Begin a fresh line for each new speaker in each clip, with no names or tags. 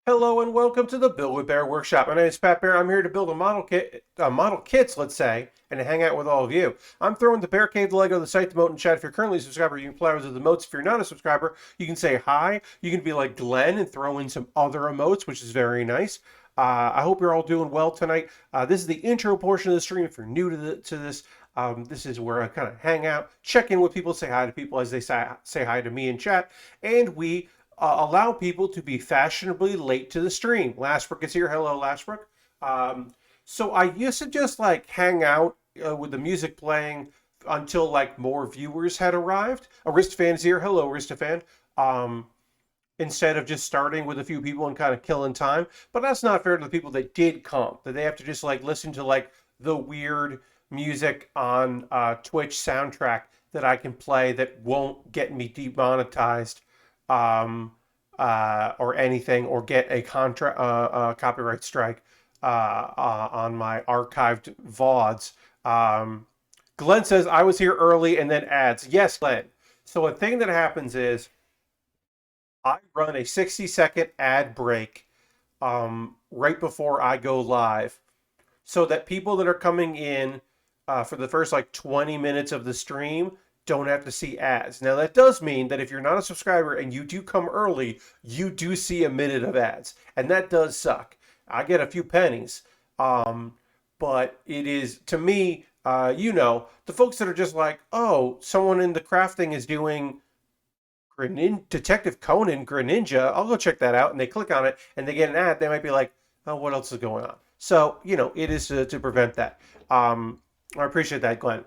Hello and welcome to the Build With Baer Workshop. My name is Pat Bear. I'm here to build a model kits, let's say, and to hang out with all of you. I'm throwing the Bear Cave, the Lego, the site, the moat, and chat. If you're currently a subscriber, you can play with the emotes. If you're not a subscriber, you can say hi. You can be like Glenn and throw in some other emotes, which is very nice. I hope you're all doing well tonight. This is the intro portion of the stream. If you're new to this, this is where I kind of hang out, check in with people, say hi to people as they say hi to me in chat, and we allow people to be fashionably late to the stream. Lashbrook is here. Hello, Lashbrook. So I used to just like hang out with the music playing until like more viewers had arrived. Aristophan is here. Hello, Aristophan. Instead of just starting with a few people and kind of killing time. But that's not fair to the people that did come, that they have to just like listen to like the weird music on Twitch soundtrack that I can play that won't get me demonetized or anything, or get a copyright strike on my archived VODs. Glenn says, I was here early, and then adds, yes, Glenn. So a thing that happens is I run a 60-second ad break right before I go live, so that people that are coming in for the first like 20 minutes of the stream don't have to see ads. Now that does mean that if you're not a subscriber and you do come early, you do see a minute of ads, and that does suck. I get a few pennies, but it is, to me, the folks that are just like, oh, someone in the crafting is doing Detective Conan, Greninja, I'll go check that out, and they click on it and they get an ad, they might be like, oh, what else is going on? So, it is to prevent that. I appreciate that, Glenn.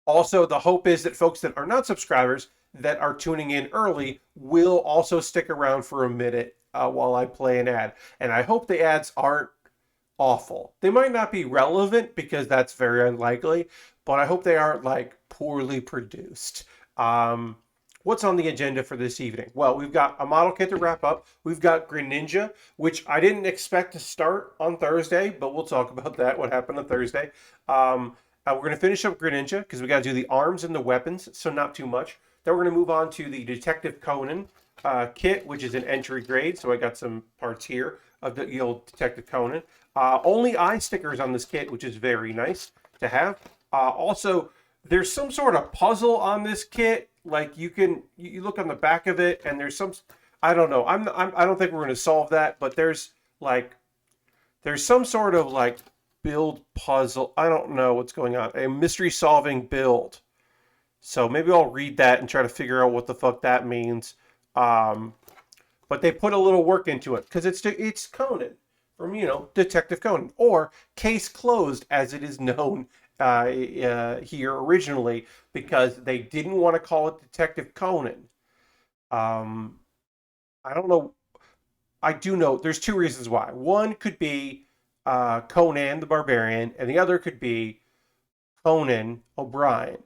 Also, the hope is that folks that are not subscribers that are tuning in early will also stick around for a minute while I play an ad. And I hope the ads aren't awful. They might not be relevant because that's very unlikely, but I hope they aren't like poorly produced. What's on the agenda for this evening? Well, we've got a model kit to wrap up. We've got Greninja, which I didn't expect to start on Thursday, but we'll talk about that, what happened on Thursday. We're going to finish up Greninja because we got to do the arms and the weapons, so not too much. Then we're going to move on to the Detective Conan kit, which is an entry grade. So I got some parts here of the old Detective Conan. Only eye stickers on this kit, which is very nice to have. Also, there's some sort of puzzle on this kit. Like you look on the back of it, and there's some, I don't know. I don't think we're going to solve that, but there's some sort of like build puzzle. I don't know what's going on. A mystery solving build. So maybe I'll read that and try to figure out what the fuck that means. But they put a little work into it because it's Conan from Detective Conan, or Case Closed as it is known here originally, because they didn't want to call it Detective Conan. I don't know. I do know there's two reasons why. One could be Conan the Barbarian, and the other could be Conan O'Brien.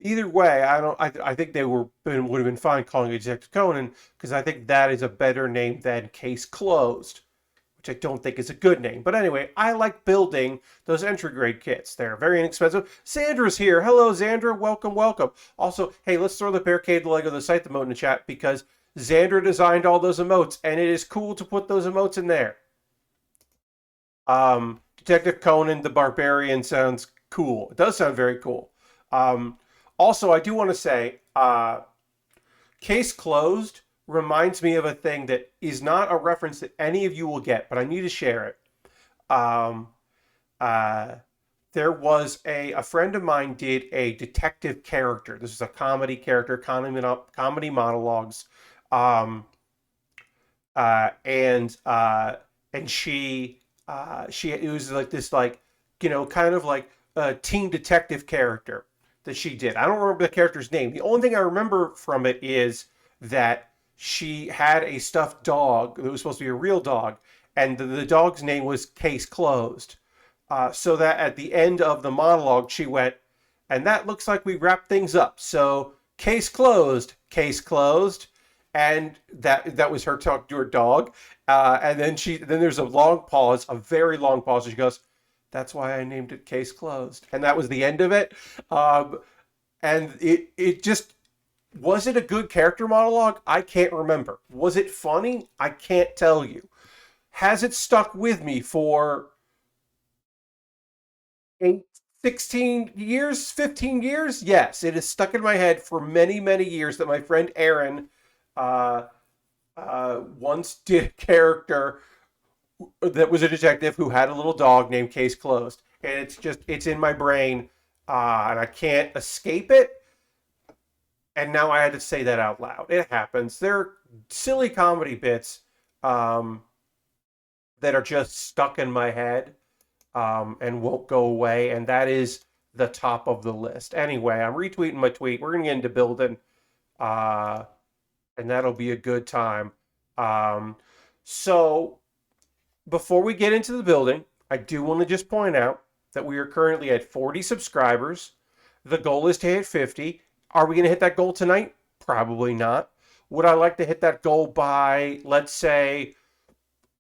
Either way, I think they would have been fine calling it Detective Conan, because I think that is a better name than Case Closed, which I don't think is a good name. But anyway, I like building those entry grade kits. They're very inexpensive. Zandra's here. Hello, Zandra. Welcome, welcome. Also, hey, let's throw the barricade, the Lego, the site, the emote in the chat, because Zandra designed all those emotes, and it is cool to put those emotes in there. Detective Conan the Barbarian sounds cool. It does sound very cool. Also, I do want to say, Case Closed reminds me of a thing that is not a reference that any of you will get, but I need to share it. There was a friend of mine did a detective character. This is a comedy character, comedy monologues. And she it was like this, like, kind of like a teen detective character that she did. I don't remember the character's name. The only thing I remember from it is that she had a stuffed dog that was supposed to be a real dog, and the dog's name was Case Closed. So that at the end of the monologue, she went, and that looks like we wrapped things up. So case closed, case closed. And that was her talk to her dog. And then there's a long pause, a very long pause. And she goes, that's why I named it Case Closed. And that was the end of it. And it just, Was it a good character monologue? I can't remember. Was it funny? I can't tell you. Has it stuck with me for eight, 16 years, 15 years? Yes, it is stuck in my head for many, many years that my friend Aaron uh, once did a character that was a detective who had a little dog named Case Closed. And it's in my brain, and I can't escape it. And now I had to say that out loud. It happens. They're silly comedy bits um, that are just stuck in my head and won't go away. And that is the top of the list. Anyway, I'm retweeting my tweet. We're going to get into building, uh, and that'll be a good time. Um, so before we get into the building, I do want to just point out that we are currently at 40 subscribers. The goal is to hit 50. Are we going to hit that goal tonight? Probably not. Would I like to hit that goal by, let's say,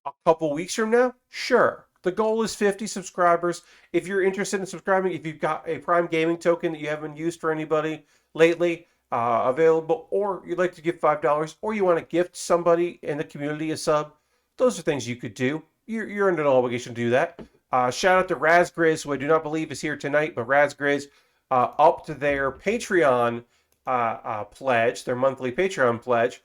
a couple weeks from now? Sure. The goal is 50 subscribers. If you're interested in subscribing, if you've got a Prime Gaming token that you haven't used for anybody lately, available, or you'd like to give $5, or you want to gift somebody in the community a sub, those are things you could do. You're under no obligation to do that. Shout out to Razgriz, who I do not believe is here tonight, but Razgriz upped their Patreon pledge, their monthly Patreon pledge,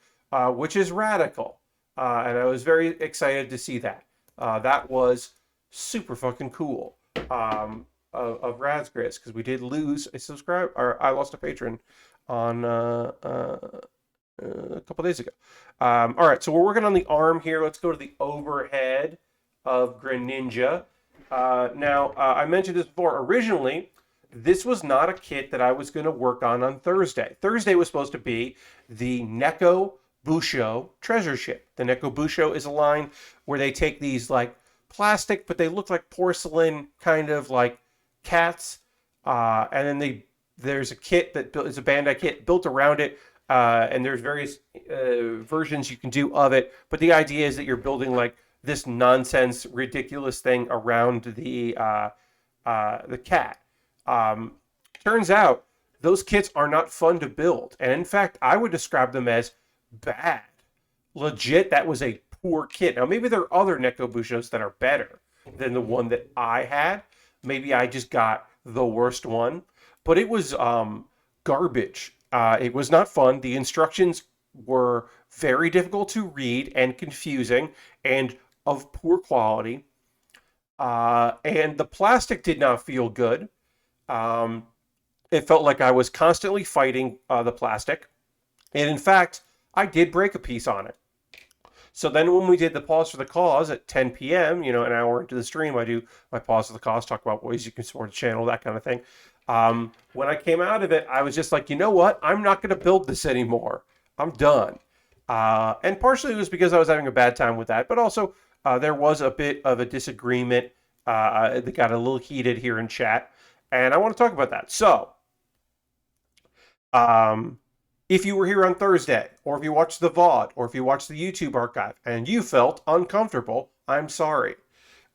which is radical. And I was very excited to see that. That was super fucking cool of Razgriz, because we did lose a subscriber, or I lost a patron on a couple days ago. All right, so we're working on the arm here. Let's go to the overhead of Greninja. Now, I mentioned this before. Originally, this was not a kit that I was going to work on Thursday. Thursday was supposed to be the Neko Busho treasure ship. The Neko Busho is a line where they take these like plastic, but they look like porcelain kind of like cats, and then there's a kit that is a Bandai kit built around it, and there's various versions you can do of it. But the idea is that you're building like this nonsense, ridiculous thing around the cat. Um, Turns out those kits are not fun to build, and in fact, I would describe them as bad. Legit, that was a poor kit. Now, maybe there are other Nekobushos that are better than the one that I had. Maybe I just got the worst one, but it was garbage. It was not fun. The instructions were very difficult to read and confusing and of poor quality. And the plastic did not feel good. Um, it felt like I was constantly fighting the plastic. And in fact, I did break a piece on it. So then when we did the pause for the cause at 10 p.m., an hour into the stream, I do my pause for the cause, talk about ways you can support the channel, that kind of thing. When I came out of it, I was just like, you know what? I'm not going to build this anymore. I'm done. And partially it was because I was having a bad time with that, but also there was a bit of a disagreement that got a little heated here in chat. And I want to talk about that. So, if you were here on Thursday, or if you watched the VOD, or if you watched the YouTube archive, and you felt uncomfortable, I'm sorry.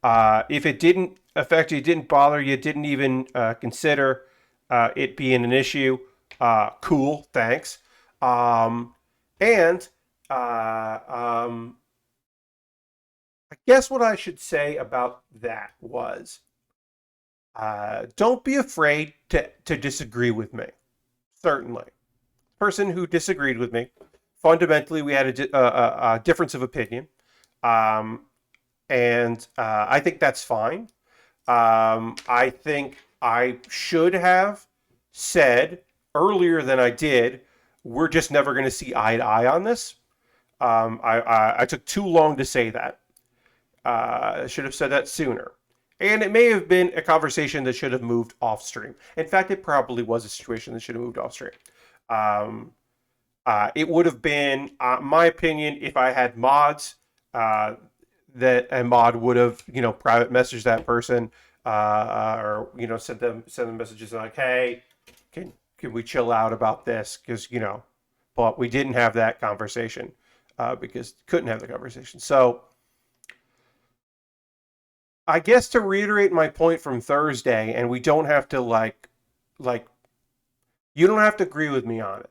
If it didn't affect you, didn't bother you, didn't even consider it being an issue, cool, thanks. And I guess what I should say about that was, don't be afraid to disagree with me. Certainly. Person who disagreed with me. Fundamentally, we had a difference of opinion. And I think that's fine. I think I should have said earlier than I did, we're just never going to see eye to eye on this. I took too long to say that. I should have said that sooner. And it may have been a conversation that should have moved off stream. In fact, it probably was a situation that should have moved off stream. It would have been, my opinion, if I had mods, that a mod would have, private messaged that person, or send them messages like, hey, can we chill out about this? Because but we didn't have that conversation because couldn't have the conversation. So I guess to reiterate my point from Thursday, and we don't have to like you don't have to agree with me on it.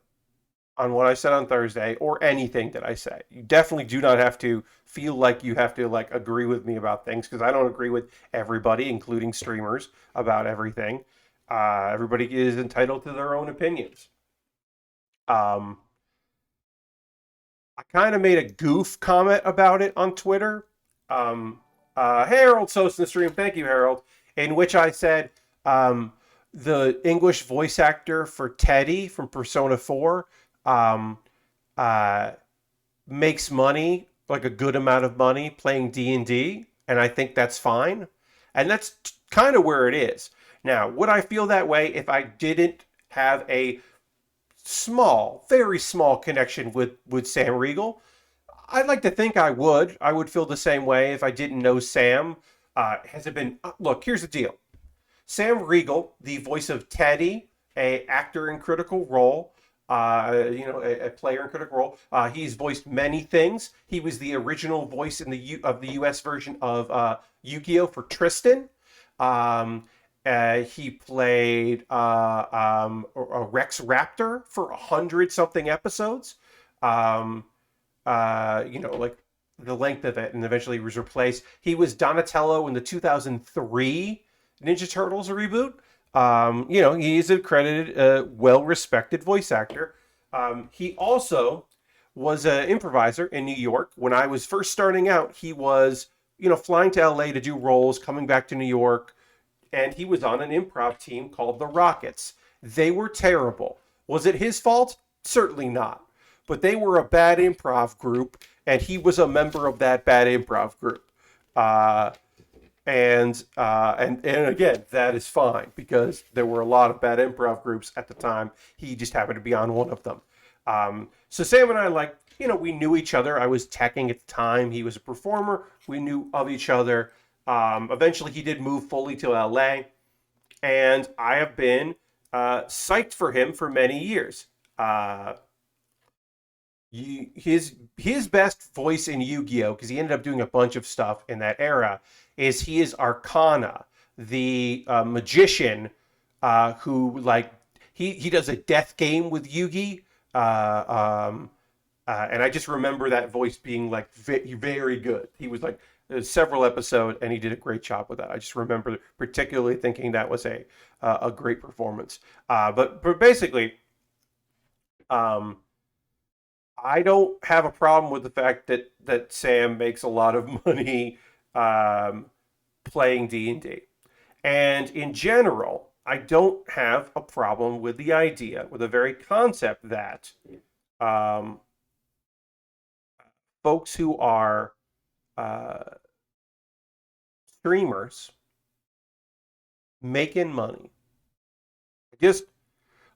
on what I said on Thursday or anything that I say. You definitely do not have to feel like you have to like agree with me about things because I don't agree with everybody, including streamers, about everything. Everybody is entitled to their own opinions. Um, I kind of made a goof comment about it on Twitter. Um, Harold Sosa in the stream, thank you, Harold, in which I said um, the English voice actor for Teddy from Persona 4 um, uh, makes money, like a good amount of money, playing D&D, and I think that's fine. And that's kind of where it is. Now, would I feel that way if I didn't have a small, very small connection with Sam Riegel? I'd like to think I would. I would feel the same way if I didn't know Sam. Has it been? Look, here's the deal. Sam Riegel, the voice of Teddy, a actor in Critical Role, a player in Critical Role. He's voiced many things. He was the original voice in the U.S. version of Yu-Gi-Oh for Tristan. Um, he played a Rex Raptor for 100 something episodes. Um, like the length of it, and eventually was replaced. He was Donatello in the 2003 Ninja Turtles reboot. He's a credited, well-respected voice actor. He also was an improviser in New York. When I was first starting out, he was, flying to LA to do roles, coming back to New York, and he was on an improv team called the Rockets. They were terrible. Was it his fault? Certainly not. But they were a bad improv group, and he was a member of that bad improv group. Uh, and again, that is fine because there were a lot of bad improv groups at the time. He just happened to be on one of them. So Sam and I, we knew each other. I was teching at the time. He was a performer. We knew of each other. Eventually, he did move fully to LA, and I have been psyched for him for many years. Uh, his best voice in Yu-Gi-Oh, because he ended up doing a bunch of stuff in that era, is he is Arcana, the magician who he does a death game with Yugi. And I just remember that voice being like very good. He was like several episodes, and he did a great job with that. I just remember particularly thinking that was a great performance. But basically, um, I don't have a problem with the fact that Sam makes a lot of money um, playing D&D. And in general, I don't have a problem with the idea, with the very concept that um, folks who are uh, streamers making money. Just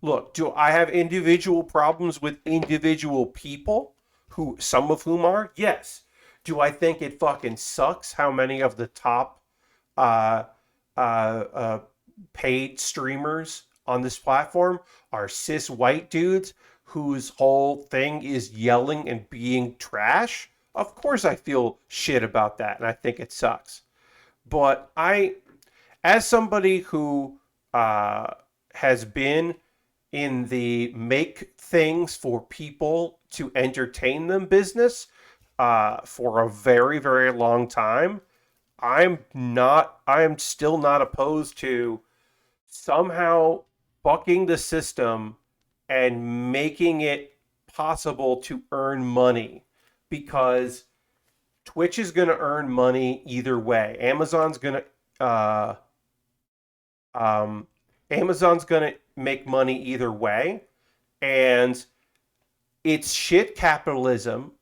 look, do I have individual problems with individual people who some of whom are? Yes. Do I think it fucking sucks how many of the top uh, uh, uh, paid streamers on this platform are cis white dudes whose whole thing is yelling and being trash? Of course I feel shit about that and I think it sucks. But as somebody who has been in the make things for people to entertain them business for a very, very long time, I am still not opposed to somehow bucking the system and making it possible to earn money because Twitch is going to earn money either way. Uh, um, Amazon's going to make money either way, and it's shit capitalism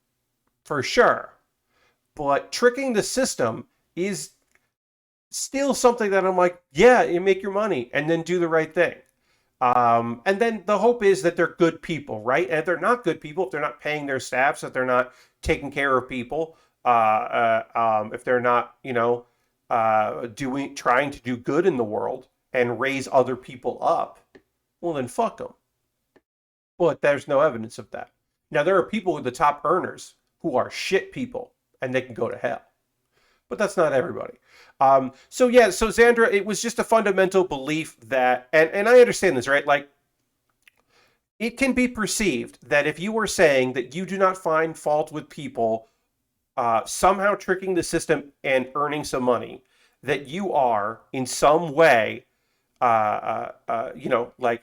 for sure. But tricking the system is still something that I'm like, yeah, you make your money and then do the right thing. And then the hope is that they're good people, right? And if they're not good people, if they're not paying their staffs, if they're not taking care of people, if they're not, trying to do good in the world and raise other people up, well, then fuck them. But there's no evidence of that. Now, there are people with the top earners who are shit people and they can go to hell. But that's not everybody. So Xandra, it was just a fundamental belief that, and I understand this, right? Like, it can be perceived that if you were saying that you do not find fault with people somehow tricking the system and earning some money, that you are in some way, like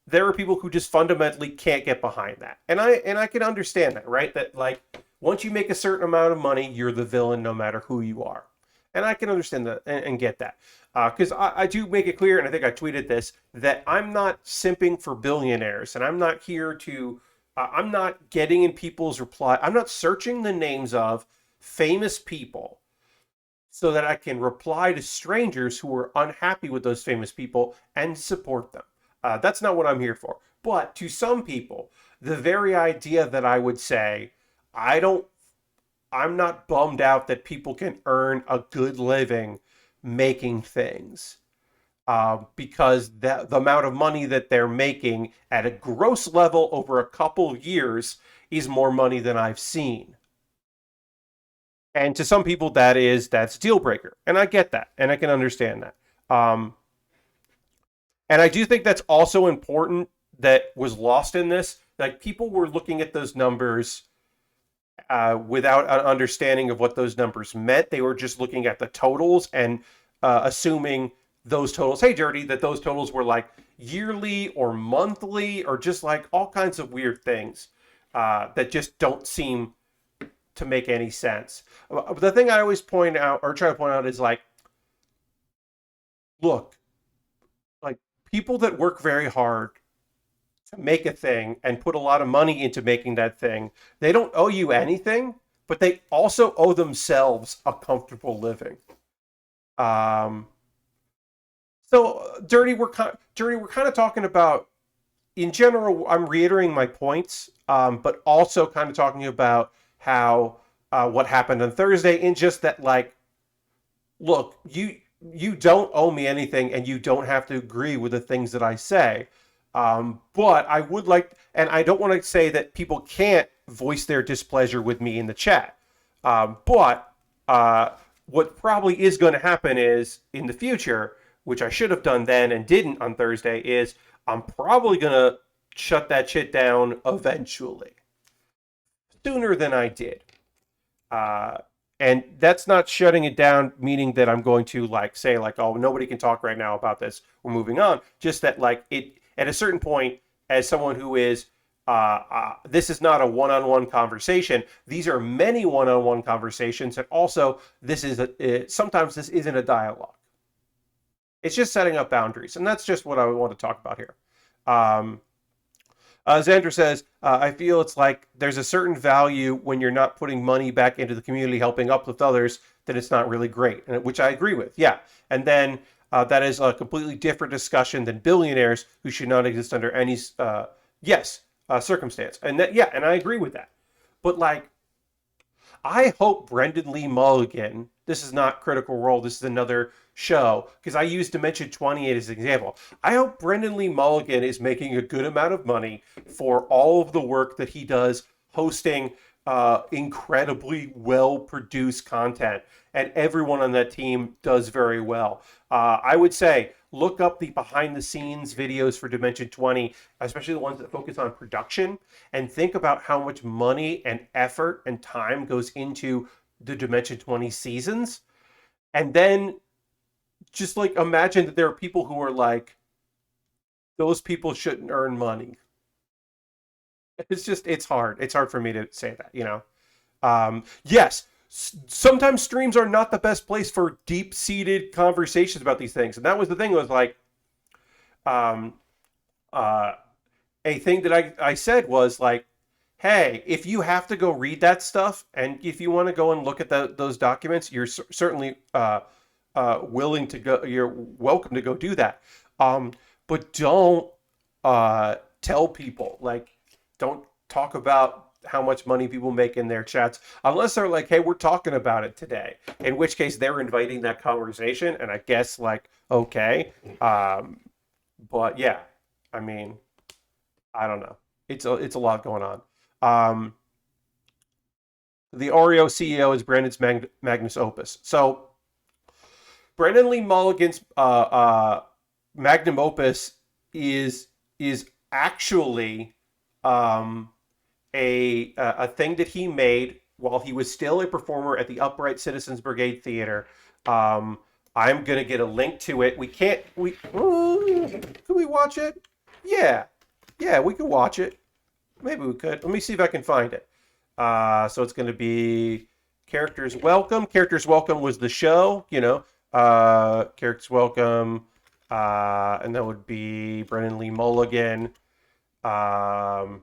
there are people who just fundamentally can't get behind that, and I can understand that, right? That like once you make a certain amount of money, you're the villain no matter who you are, and I can understand that and get that. Because I do make it clear, and I think I tweeted this, that I'm not simping for billionaires, and I'm not here to I'm not getting in people's reply. I'm not searching the names of famous people so that I can reply to strangers who are unhappy with those famous people and support them. That's not what I'm here for. But to some people, the very idea that I would say, I don't, I'm not bummed out that people can earn a good living making things because the amount of money that they're making at a gross level over a couple of years is more money than I've seen. And to some people, that's a deal breaker, and I get that, and I can understand that. Um, and I do think that's also important that was lost in this. Like people were looking at those numbers without an understanding of what those numbers meant. They were just looking at the totals and assuming those totals, hey, Dirty, that those totals were like yearly or monthly or just like all kinds of weird things that just don't seem to make any sense. The thing I always point out or try to point out is like, look, like people that work very hard to make a thing and put a lot of money into making that thing, they don't owe you anything, but they also owe themselves a comfortable living. Um, Dirty. We're kind of talking about in general. I'm reiterating my points, but also kind of talking about how what happened on Thursday, in just that like look, you don't owe me anything, and you don't have to agree with the things that I say. But I would like, and I don't want to say that people can't voice their displeasure with me in the chat. But what probably is going to happen is in the future, which I should have done then and didn't on Thursday, is I'm probably going to shut that shit down eventually, sooner than I did. Uh, and that's not shutting it down, meaning that I'm going to like say like, oh, nobody can talk right now about this. We're moving on. Just that like it at a certain point, as someone who is, this is not a one-on-one conversation. These are many one-on-one conversations, and also this is sometimes this isn't a dialogue. It's just setting up boundaries, and that's just what I want to talk about here. Um, Xander says, I feel it's like there's a certain value when you're not putting money back into the community, helping uplift others, that it's not really great, which I agree with. Yeah. And then that is a completely different discussion than billionaires who should not exist under any, yes, circumstance. And that, yeah, and I agree with that. But like, I hope Brendan Lee Mulligan, this is not Critical Role, this is another show, because I used Dimension 28 as an example. I hope Brendan Lee Mulligan is making a good amount of money for all of the work that he does hosting incredibly well-produced content, and everyone on that team does very well. I would say look up the behind-the-scenes videos for Dimension 20, especially the ones that focus on production, and think about how much money and effort and time goes into the Dimension 20 seasons. And then just like imagine that there are people who are like, those people shouldn't earn money. It's hard. It's hard for me to say that, you know? Yes, sometimes streams are not the best place for deep-seated conversations about these things. And that was the thing, was like, um, uh, a thing that I said was like, hey, if you have to go read that stuff, and if you want to go and look at those documents, you're certainly willing to go. You're welcome to go do that. But don't tell people, like, don't talk about how much money people make in their chats unless they're like, hey, we're talking about it today. In which case, they're inviting that conversation, and I guess like, okay, but yeah, I mean, I don't know. It's a lot going on. Um, the Oreo CEO is Brandon's Magnus Opus. So Brandon Lee Mulligan's magnum opus is actually a thing that he made while he was still a performer at the Upright Citizens Brigade Theater. Um, I'm gonna get a link to it. We can't. Can we watch it? Yeah, yeah, we can watch it. Maybe we could. Let me see if I can find it. So it's going to be Characters Welcome. Characters Welcome was the show, Characters Welcome, and that would be Brennan Lee Mulligan. Brennan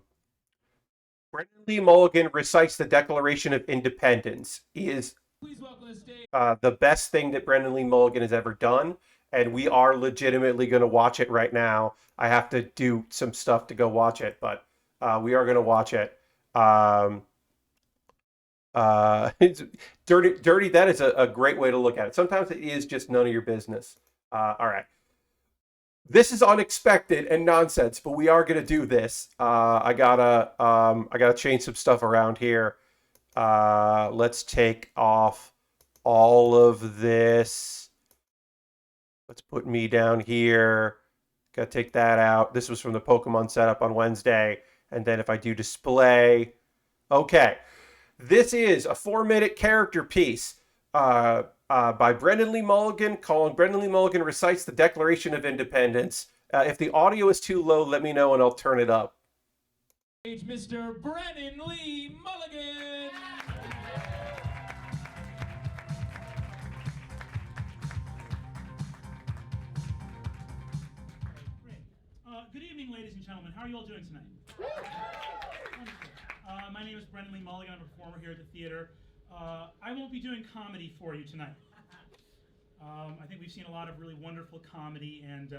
Lee Mulligan recites the Declaration of Independence. He is the best thing that Brennan Lee Mulligan has ever done, and we are legitimately going to watch it right now. I have to do some stuff to go watch it, but we are going to watch it. It's dirty. That is a great way to look at it. Sometimes it is just none of your business. All right. This is unexpected and nonsense, but we are gonna do this. I gotta change some stuff around here. Let's take off all of this. Let's put me down here. Gotta take that out. This was from the Pokemon setup on Wednesday. And then if I do display, okay. This is a 4-minute character piece by Brendan Lee Mulligan, calling Brendan Lee Mulligan recites the Declaration of Independence. If the audio is too low, let me know and I'll turn it up.
Mr. Brennan Lee Mulligan.
Good evening, ladies and gentlemen. How are you all doing tonight? My name is Brendan Lee Mulligan. I'm a performer here at the theater. I won't be doing comedy for you tonight. I think we've seen a lot of really wonderful comedy, and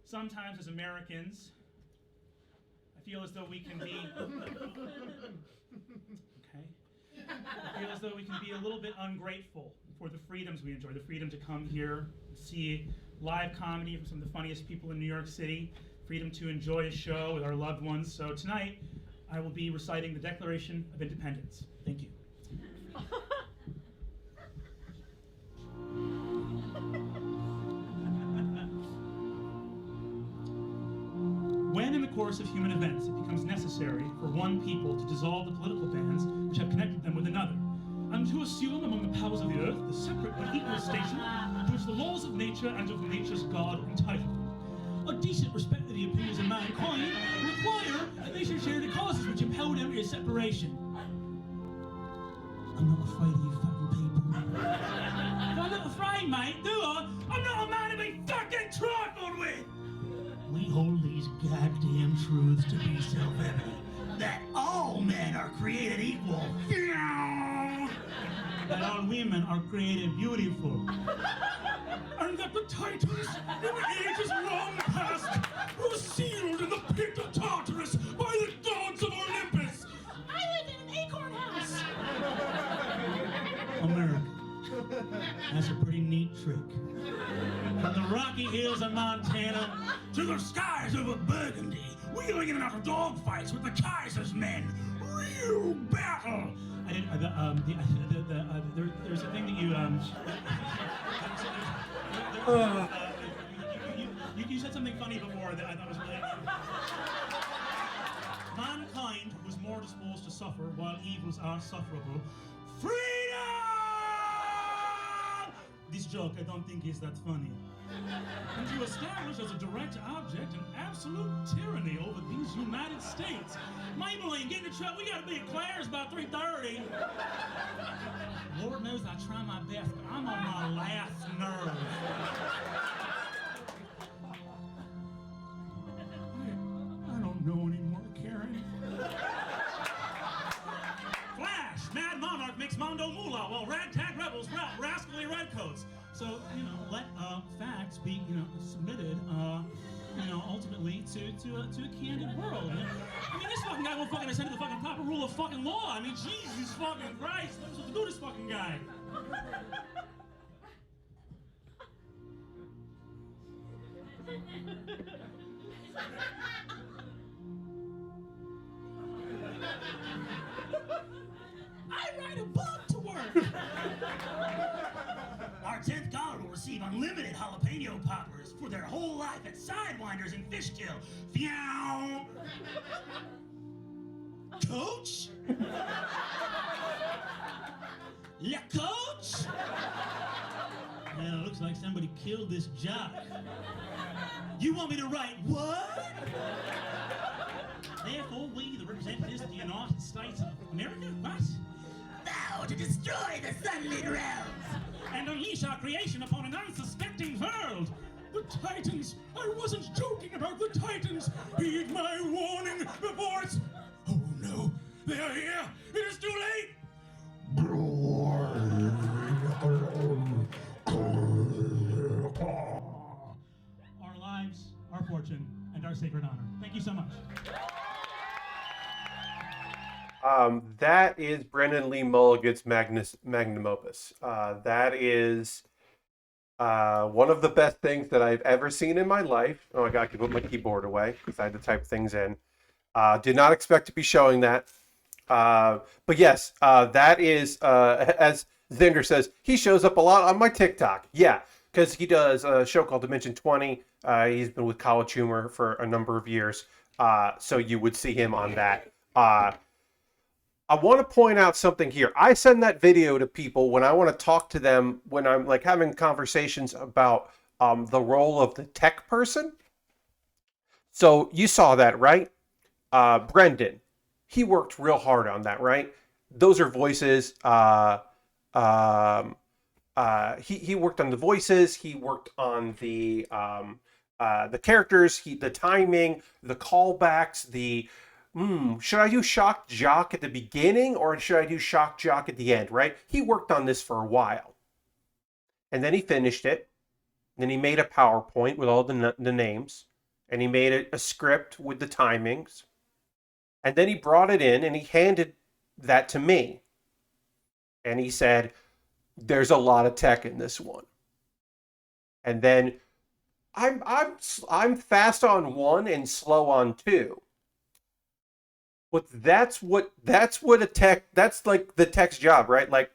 sometimes as Americans, I feel as though we can be... Okay. I feel as though we can be a little bit ungrateful for the freedoms we enjoy. The freedom to come here, see live comedy from some of the funniest people in New York City, freedom to enjoy a show with our loved ones. So tonight, I will be reciting the Declaration of Independence. Thank you. When in the course of human events it becomes necessary for one people to dissolve the political bands which have connected them with another, and to assume among the powers of the earth the separate but equal station to which the laws of nature and of nature's God entitle them, a decent respect for the opinions of mankind require that they should share the causes which impel them to separation. I'm not afraid of you fucking people. I'm not afraid, mate, do I? I'm not a man to be fucking trifled with! We hold these goddamn truths to be self-evident. That all men are created equal. That all women are created beautiful. And that the Titans, in ages long past, were sealed in the pit of Tartarus by the gods of Olympus. I live in an acorn house. America. That's a pretty neat trick. From the rocky hills of Montana to the skies over Burgundy, wheeling in and out of dogfights with the Kaiser's men. Real battle. I didn't. There's a thing that you said something funny before that I thought was really. Mankind was more disposed to suffer while evils are sufferable. Freedom! This joke I don't think is that funny. And to establish as a direct object an absolute tyranny over these United States. Maybelline, get in the truck. We gotta be at Claire's by 3:30. Lord knows I try my best, but I'm on my last nerve. I don't know anymore, Karen. Flash! Mad Monarch makes Mondo Moolah while ragtag rebels rout rascally redcoats. So, let facts be, submitted, ultimately to a candid world. I mean, this fucking guy won't fucking ascend to the fucking proper rule of fucking law. I mean, Jesus fucking Christ. What am I supposed to do to this fucking guy? I ride a bug to work. Our 10th caller will receive unlimited jalapeno radio poppers for their whole life at Sidewinders and Fishkill. Pheow! Coach? Yeah, coach? Well, it looks like somebody killed this jock. You want me to write what? Therefore, we, the representatives of the United States of America, what? Vow to destroy the sunlit realms and unleash our creation upon an unsuspecting world. The Titans! I wasn't joking about the Titans! Heed my warning before it's... Oh no, they are here! It is too late! Our lives, our fortune, and our sacred honor. Thank you so much.
That is Brendan Lee Mulligan's magnum opus. That is one of the best things that I've ever seen in my life. Oh my God, I can put my keyboard away because I had to type things in. Did not expect to be showing that. But yes, that is, as Zinder says, he shows up a lot on my TikTok. Yeah, because he does a show called Dimension 20. He's been with College Humor for a number of years. So you would see him on that. I want to point out something here. I send that video to people when I want to talk to them, when I'm like having conversations about the role of the tech person. So you saw that, right? Brendan, he worked real hard on that, right? Those are voices. He worked on the voices. He worked on the characters, the timing, the callbacks, should I do Shock Jock at the beginning or should I do Shock Jock at the end, right? He worked on this for a while. And then he finished it. Then he made a PowerPoint with all the names. And he made a script with the timings. And then he brought it in and he handed that to me. And he said, there's a lot of tech in this one. And then I'm fast on one and slow on two. But that's like the tech's job, right? Like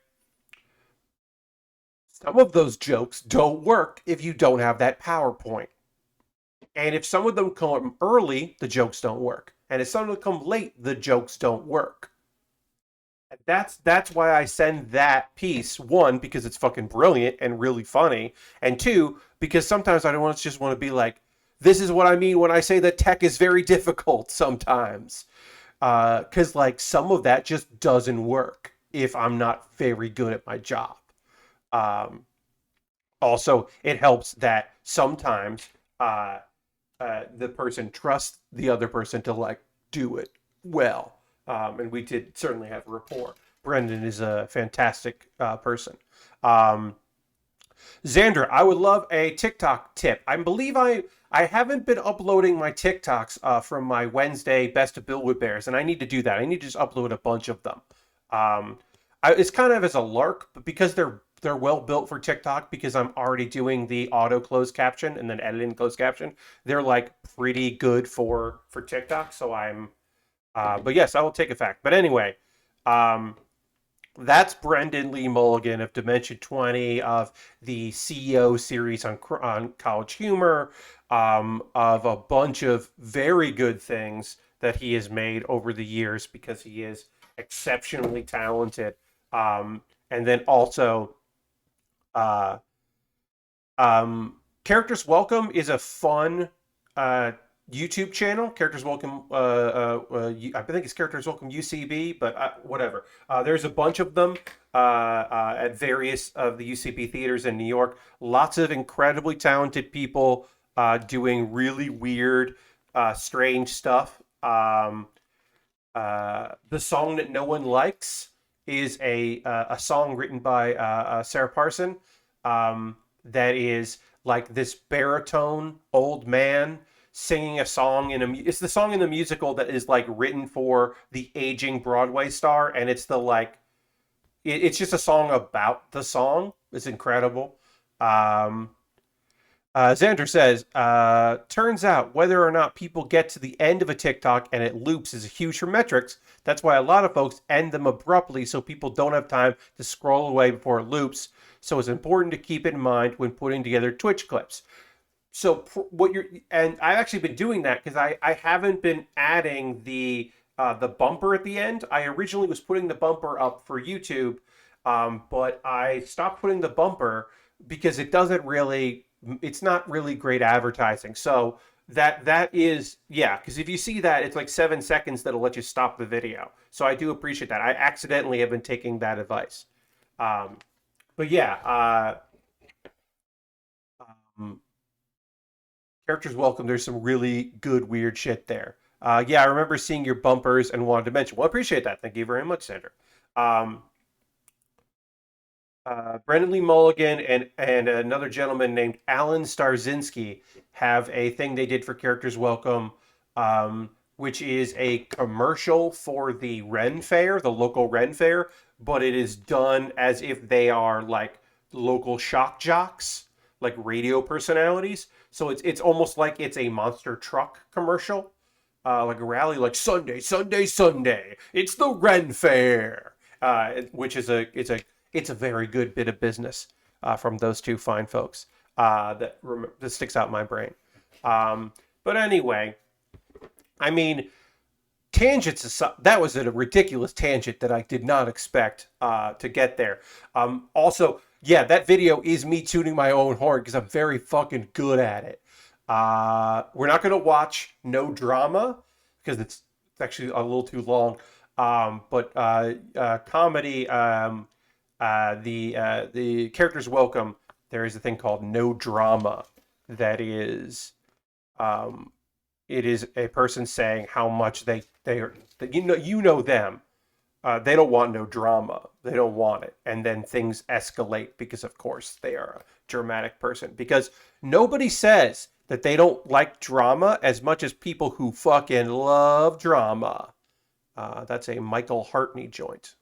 some of those jokes don't work if you don't have that PowerPoint. And if some of them come early, the jokes don't work. And if some of them come late, the jokes don't work. And that's why I send that piece, one, because it's fucking brilliant and really funny, and two, because sometimes I don't just want to be like, this is what I mean when I say that tech is very difficult sometimes. Because like some of that just doesn't work if I'm not very good at my job. Also, it helps that sometimes the person trusts the other person to like do it well. And we did certainly have rapport. Brendan is a fantastic person. Xander, I would love a TikTok tip. I believe I haven't been uploading my TikToks from my Wednesday Best of Build With Bears, and I need to do that. I need to just upload a bunch of them. It's kind of as a lark, but because they're well built for TikTok, because I'm already doing the auto closed caption and then editing closed caption, they're like pretty good for TikTok. So but yes, I will take a fact. But anyway, that's Brendan Lee Mulligan of Dimension 20, of the CEO series on College Humor, of a bunch of very good things that he has made over the years because he is exceptionally talented. And then also, Characters Welcome is a fun YouTube channel. Characters Welcome, I think it's Characters Welcome UCB, but whatever. There's a bunch of them at various of the UCB theaters in New York. Lots of incredibly talented people doing really weird, strange stuff. The Song That No One Likes is a song written by Sarah Parson that is like this baritone old man singing a song it's the song in the musical that is like written for the aging Broadway star, and it's it's just a song about the song. It's incredible. Xander says, turns out whether or not people get to the end of a TikTok and it loops is huge for metrics. That's why a lot of folks end them abruptly so people don't have time to scroll away before it loops. So it's important to keep it in mind when putting together Twitch clips. So what you're, and I've actually been doing that because I haven't been adding the bumper at the end. I originally was putting the bumper up for YouTube, but I stopped putting the bumper because it doesn't really, it's not really great advertising. So that is, yeah, because if you see that, it's like 7 seconds that'll let you stop the video. So I do appreciate that. I accidentally have been taking that advice. Um, but yeah, um, characters welcome. There's some really good weird shit there. Yeah, I remember seeing your bumpers and wanted to mention. Well, I appreciate that. Thank you very much, Sandra. Um, Brendan Lee Mulligan and another gentleman named Alan Starzinski have a thing they did for Characters Welcome, which is a commercial for the Ren Fair, the local Ren Fair, but it is done as if they are like local shock jocks, like radio personalities. So it's almost like it's a monster truck commercial, like a rally, like Sunday, Sunday, Sunday. It's the Ren Fair, which is it's a very good bit of business from those two fine folks that sticks out in my brain. But anyway, I mean, tangents. That was a ridiculous tangent that I did not expect to get there. Also, yeah, that video is me tuning my own horn because I'm very fucking good at it. We're not going to watch No Drama because it's actually a little too long. But comedy, the characters welcome. There is a thing called No Drama that is, it is a person saying how much they are. You know them. They don't want no drama. They don't want it. And then things escalate because, of course, they are a dramatic person. Because nobody says that they don't like drama as much as people who fucking love drama. That's a Michael Hartney joint.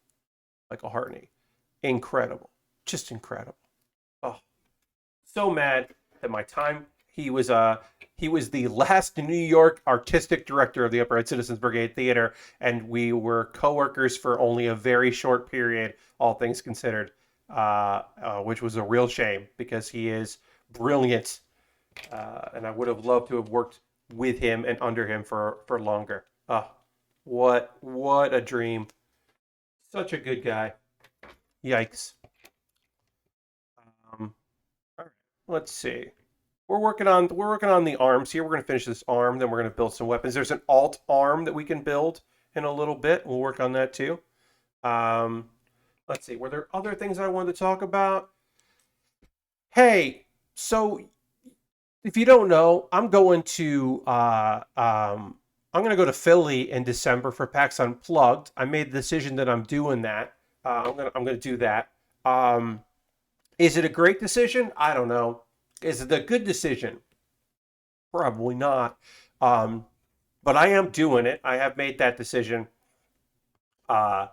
Michael Hartney. Incredible. Just incredible. Oh, so mad that my time. He was the last New York artistic director of the Upright Citizens Brigade Theater, and we were coworkers for only a very short period, all things considered, which was a real shame because he is brilliant, and I would have loved to have worked with him and under him for longer. Oh, what a dream! Such a good guy. Yikes. All right, let's see. We're working on the arms here. We're going to finish this arm, then we're going to build some weapons. There's an alt arm that we can build in a little bit. We'll work on that too. Um, let's see. Were there other things I wanted to talk about? Hey, so if you don't know, I'm going to go to Philly in December for PAX Unplugged. I made the decision that I'm doing that. I'm going to do that. Um, is it a great decision? I don't know. Is it a good decision? Probably not. Um, but I am doing it. I have made that decision. Uh,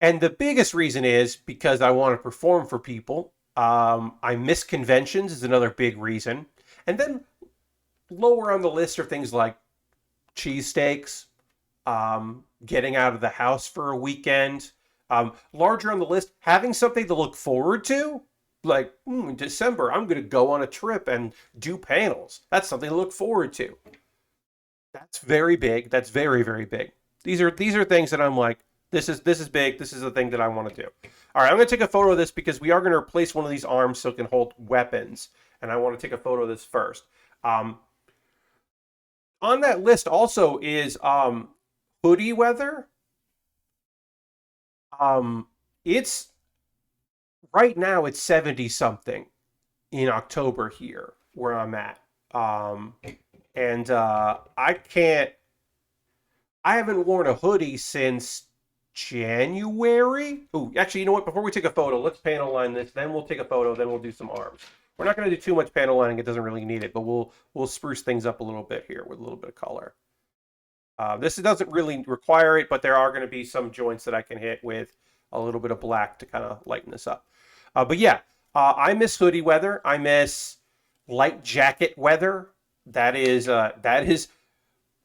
and the biggest reason is because I want to perform for people. I miss conventions is another big reason. And then lower on the list are things like cheesesteaks, getting out of the house for a weekend. Larger on the list, having something to look forward to. Like, in December, I'm going to go on a trip and do panels. That's something to look forward to. That's very big. That's very, very big. These are things that I'm like, this is big. This is the thing that I want to do. All right, I'm going to take a photo of this because we are going to replace one of these arms so it can hold weapons, and I want to take a photo of this first. On that list also is hoodie weather. It's right now it's 70 something in October here where I'm at. And I haven't worn a hoodie since January. Oh, actually, you know what? Before we take a photo, let's panel line this. Then we'll take a photo. Then we'll do some arms. We're not going to do too much panel lining. It doesn't really need it, but we'll spruce things up a little bit here with a little bit of color. This doesn't really require it, but there are going to be some joints that I can hit with a little bit of black to kind of lighten this up. But yeah, I miss hoodie weather. I miss light jacket weather. That is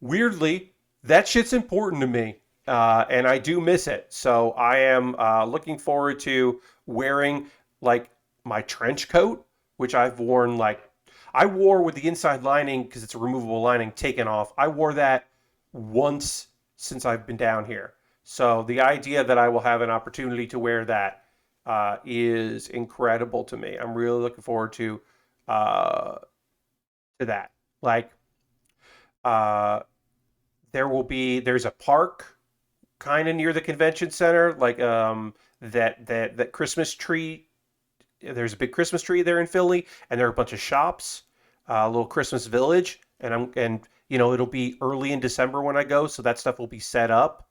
weirdly, that shit's important to me, and I do miss it. So I am looking forward to wearing like my trench coat, which I've worn like I wore with the inside lining because it's a removable lining taken off. I wore that once since I've been down here. So the idea that I will have an opportunity to wear that is incredible to me. I'm really looking forward uh, to that. Like uh, there's a park kind of near the convention center, like that Christmas tree. There's a big Christmas tree there in Philly, and there are a bunch of shops, a little Christmas village, and it'll be early in December when I go, so that stuff will be set up.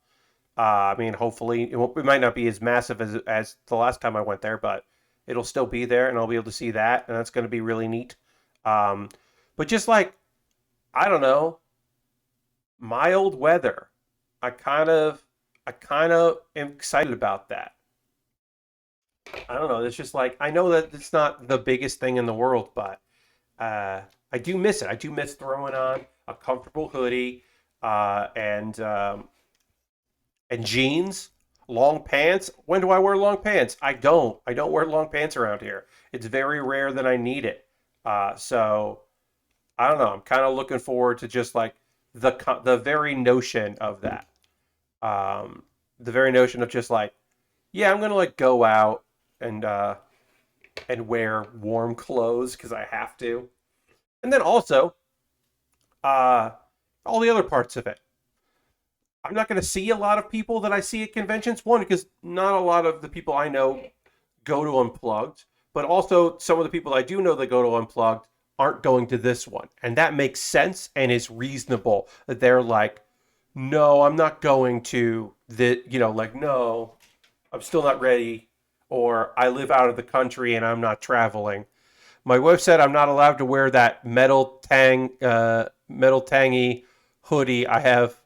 I mean, hopefully it might not be as massive as the last time I went there, but it'll still be there, and I'll be able to see that, and that's going to be really neat. Um, but just like I don't know, mild weather. I kind of I kind of am excited about that. I don't know. It's just like I know that it's not the biggest thing in the world, but I do miss it. I do miss throwing on a comfortable hoodie and jeans, long pants. When do I wear long pants? I don't. I don't wear long pants around here. It's very rare that I need it. So I don't know. I'm kind of looking forward to just like the very notion of that. The very notion of just like, yeah, I'm gonna like go out and uh, and wear warm clothes because I have to, and then also uh, all the other parts of it. I'm not going to see a lot of people that I see at conventions. One, because not a lot of the people I know go to Unplugged, but also some of the people I do know that go to Unplugged aren't going to this one. And that makes sense and is reasonable that they're like, no, I'm not going to like, no, I'm still not ready, or I live out of the country and I'm not traveling. My wife said I'm not allowed to wear that metal tangy hoodie I have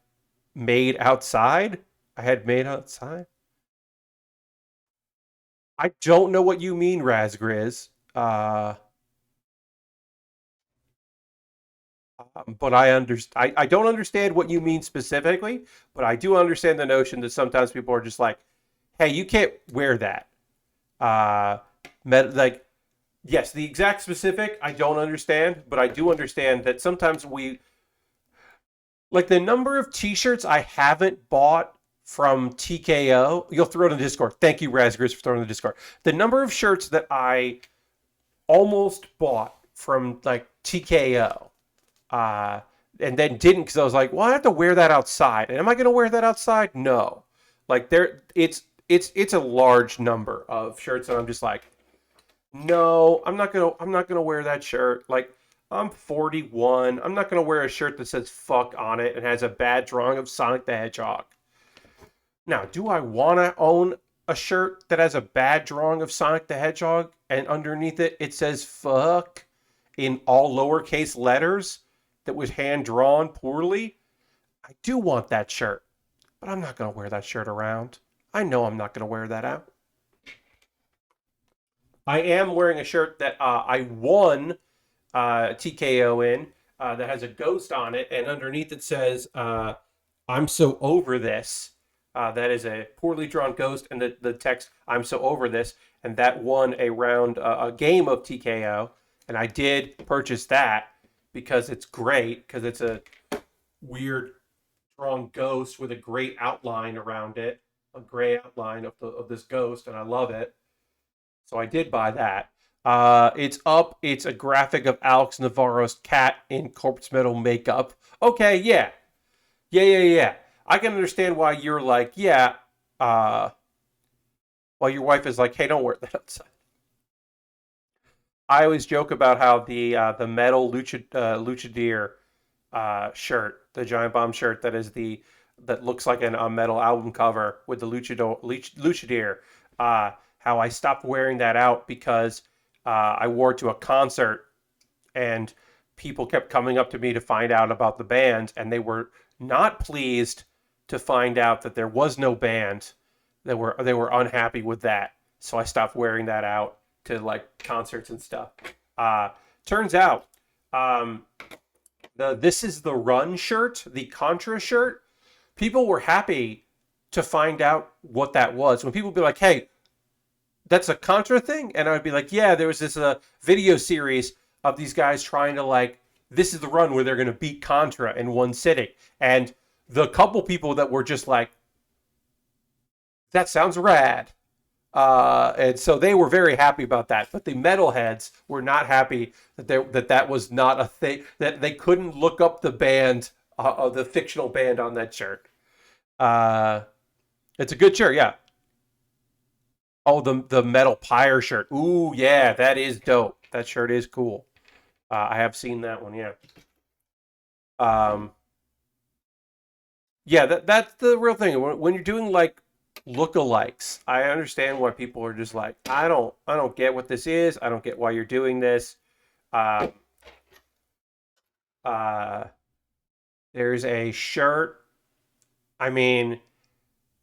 made outside. I had made outside. I don't know what you mean, Razgriz. But I don't understand what you mean specifically, but I do understand the notion that sometimes people are just like, "Hey, you can't wear that." Uh, like, yes, the exact specific I don't understand, but I do understand that sometimes like the number of T-shirts I haven't bought from TKO. You'll throw it in the Discord. Thank you, Razgriz, for throwing it in the Discord. The number of shirts that I almost bought from like TKO, uh, and then didn't because I was like, well, I have to wear that outside. And am I going to wear that outside? No. Like it's a large number of shirts, and I'm just like, no, I'm not gonna wear that shirt. Like I'm 41. I'm not gonna wear a shirt that says fuck on it and has a bad drawing of Sonic the Hedgehog. Now, do I wanna own a shirt that has a bad drawing of Sonic the Hedgehog and underneath it says fuck in all lowercase letters that was hand drawn poorly? I do want that shirt, but I'm not gonna wear that shirt around. I know I'm not gonna wear that out. I am wearing a shirt that I won TKO in that has a ghost on it, and underneath it says, I'm so over this. That is a poorly drawn ghost, and the text, I'm so over this. And that won a game of TKO. And I did purchase that because it's great, because it's a weird drawn ghost with a great outline around it, a gray outline of this ghost, and I love it. So I did buy that. It's up. It's a graphic of Alex Navarro's cat in corpse metal makeup. Okay, yeah. Yeah. I can understand why you're like, yeah, while your wife is like, hey, don't wear that outside. I always joke about how the metal luchador shirt, the Giant Bomb shirt that looks like a metal album cover with the luchador, how I stopped wearing that out because I wore it to a concert and people kept coming up to me to find out about the band, and they were not pleased to find out that there was no band. They were unhappy with that, so I stopped wearing that out to like concerts and stuff. Uh, turns out, the This Is the Run shirt, the Contra shirt, people were happy to find out what that was. When people would be like, hey, that's a Contra thing? And I would be like, yeah, there was this video series of these guys trying to, like, this is the run where they're going to beat Contra in one sitting. And the couple people that were just like, that sounds rad. And so they were very happy about that. But the metalheads were not happy that was not a thing, that they couldn't look up the band, the fictional band on that shirt. It's a good shirt, yeah. Oh, the metal pyre shirt. Ooh, yeah, that is dope. That shirt is cool. I have seen that one, yeah. Um, yeah, that's the real thing. When you're doing like lookalikes, I understand why people are just like, I don't get what this is. I don't get why you're doing this. Uh, uh, there's a shirt. I mean,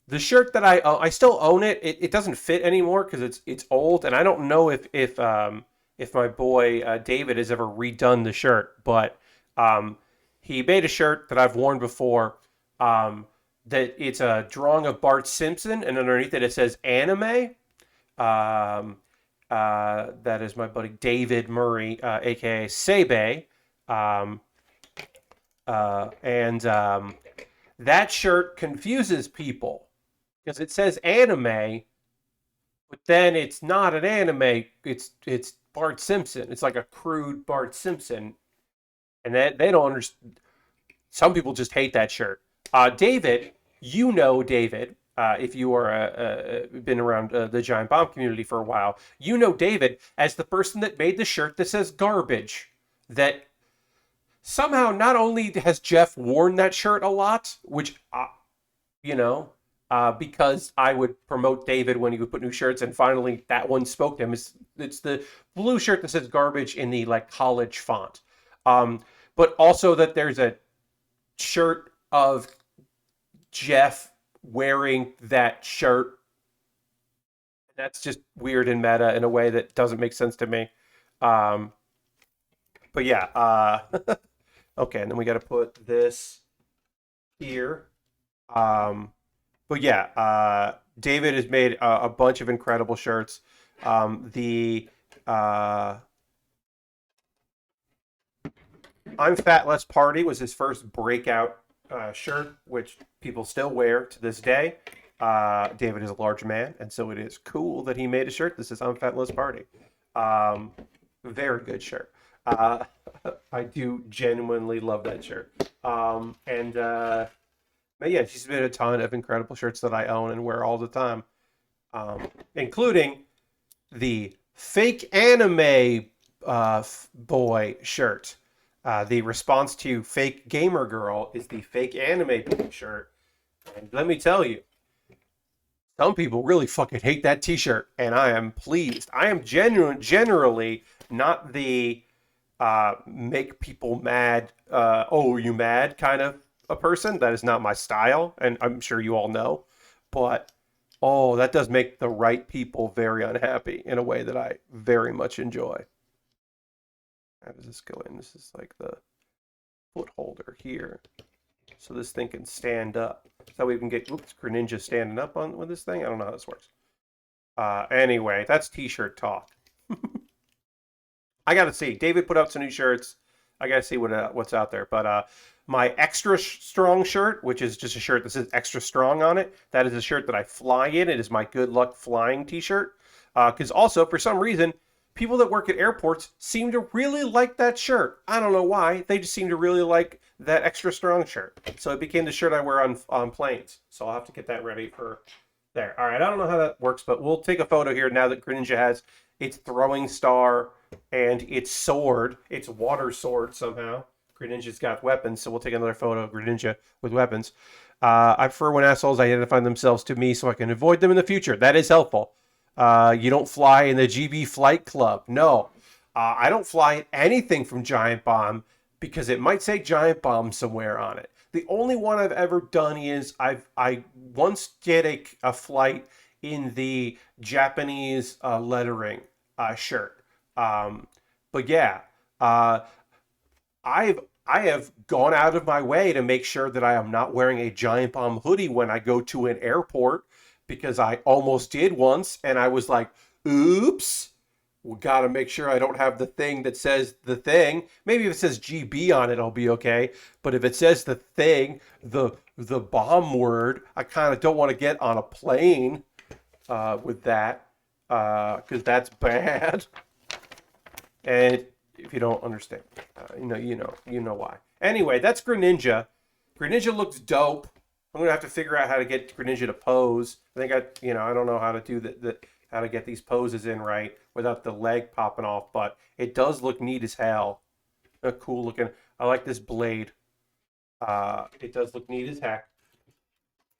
the shirt that I still own it. It doesn't fit anymore because it's old, and I don't know if my boy David has ever redone the shirt, but he made a shirt that I've worn before. That it's a drawing of Bart Simpson, and underneath it says anime. Um, that is my buddy David Murray, aka Sebe. Um, and That shirt confuses people because it says anime, but then it's not an anime. It's Bart Simpson. It's like a crude Bart Simpson, and that they don't understand. Some people just hate that shirt. David, David. If you are been around the Giant Bomb community for a while, you know David as the person that made the shirt that says garbage. That somehow not only has Jeff worn that shirt a lot, which you know, because I would promote David when he would put new shirts, and finally that one spoke to him. It's the blue shirt that says garbage in the like college font, but also that there's a shirt of Jeff wearing that shirt. That's just weird and meta in a way that doesn't make sense to me. Um, but yeah, okay, and then we got to put this here. But yeah, David has made a bunch of incredible shirts. The I'm Fat Less Party was his first breakout shirt, which people still wear to this day. David is a large man, and so it is cool that he made a shirt that says I'm Fat Less Party. Very good shirt. Uh, I do genuinely love that shirt. But yeah, she's made a ton of incredible shirts that I own and wear all the time, including the fake anime boy shirt. The response to fake gamer girl is the fake anime boy shirt. And let me tell you, some people really fucking hate that t-shirt, and I am pleased. I am generally not the make people mad, oh, are you mad kind of a person. That is not my style, and I'm sure you all know. But, oh, that does make the right people very unhappy in a way that I very much enjoy. How does this go in? This is like the foot holder here. So this thing can stand up. So we can get, oops, Greninja standing up on with this thing. I don't know how this works. Anyway, that's t-shirt talk. I gotta see. David put out some new shirts. I gotta see what's out there. But my extra strong shirt, which is just a shirt that says extra strong on it, that is a shirt that I fly in. It is my good luck flying t-shirt. Because also, for some reason, people that work at airports seem to really like that shirt. I don't know why. They just seem to really like that extra strong shirt. So it became the shirt I wear on planes. So I'll have to get that ready for there. All right, I don't know how that works, but we'll take a photo here now that Greninja has its throwing star and its sword, its water sword somehow. Greninja's got weapons, so we'll take another photo of Greninja with weapons. I prefer when assholes identify themselves to me so I can avoid them in the future. That is helpful. You don't fly in the GB Flight Club. No. I don't fly anything from Giant Bomb because it might say Giant Bomb somewhere on it. The only one I've ever done is I once did a flight in the Japanese lettering shirt. But yeah, Uh, I have gone out of my way to make sure that I am not wearing a Giant Bomb hoodie when I go to an airport, because I almost did once, and I was like, oops. We got to make sure I don't have the thing that says the thing. Maybe if it says GB on it, I'll be okay. But if it says the thing, the bomb word, I kind of don't want to get on a plane with that, because that's bad. And if you don't understand, you know why. Anyway, that's Greninja. Greninja looks dope. I'm gonna have to figure out how to get Greninja to pose. I think I don't know how to do how to get these poses in right without the leg popping off, but it does look neat as hell. Cool looking. I like this blade. It does look neat as heck.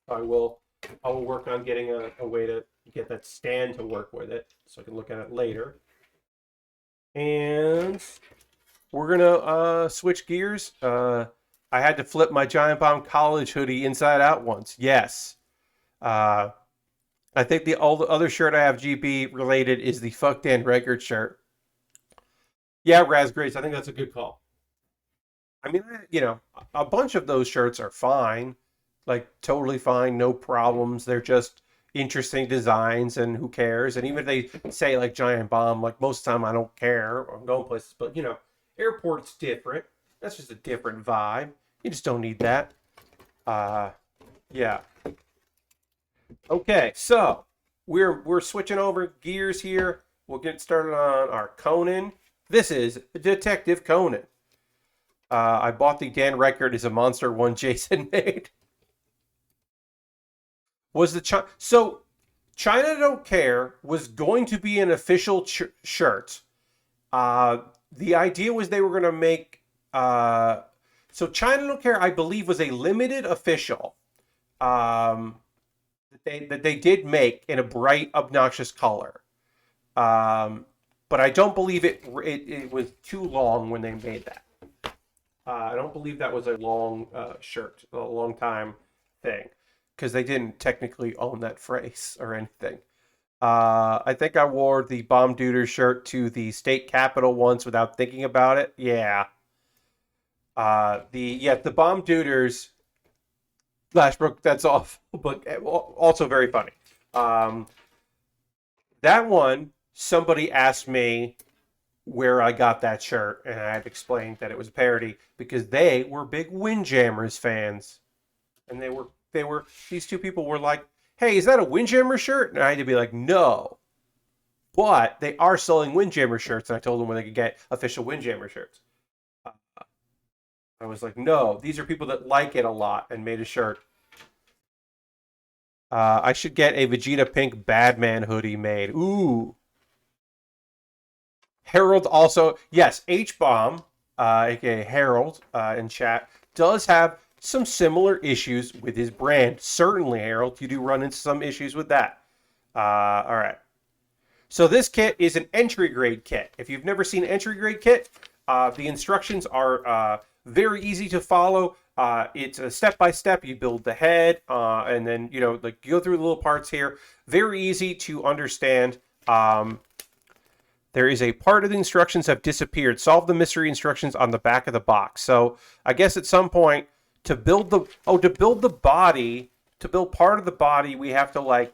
I will work on getting a way to get that stand to work with it so I can look at it later. And we're gonna switch gears. I had to flip my Giant Bomb college hoodie inside out once. Yes. I think the other shirt I have GB related is the Fuck Dan Record shirt. Yeah, Raspberries. I think that's a good call. I mean, a bunch of those shirts are fine, like totally fine, no problems. They're just interesting designs, and who cares? And even if they say like Giant Bomb, like most of the time I don't care. I'm going places, but airport's different. That's just a different vibe. You just don't need that. Yeah. Okay, so we're switching over gears here. We'll get started on our Conan. This is Detective Conan. I bought the Dan record as a Monster one Jason made. So China Don't Care was going to be an official shirt. The idea was they were going to make. So China Don't Care, I believe, was a limited official. That they did make in a bright, obnoxious color. But I don't believe it was too long when they made that. I don't believe that was a long shirt, a long time thing, because they didn't technically own that phrase or anything. I think I wore the Bomb Duder shirt to the state capitol once without thinking about it. Yeah. The Bomb Duders. Flashbrook, that's off, but also very funny. That one, somebody asked me where I got that shirt, and I had explained that it was a parody because they were big Windjammers fans, and these two people were like, "Hey, is that a Windjammer shirt?" And I had to be like, "No," but they are selling Windjammer shirts, and I told them where they could get official Windjammer shirts. I was like, "No, these are people that like it a lot and made a shirt." I should get a Vegeta Pink Badman hoodie made. Ooh. Harold also, yes, H-Bomb, aka Harold, in chat, does have some similar issues with his brand. Certainly, Harold, you do run into some issues with that. All right. So this kit is an entry grade kit. If you've never seen an entry grade kit, the instructions are very easy to follow. It's a step-by-step. You build the head, and then, you go through the little parts here. Very easy to understand. There is a part of the instructions have disappeared. Solve the mystery instructions on the back of the box. So I guess at some point to build the body, to build part of the body, we have to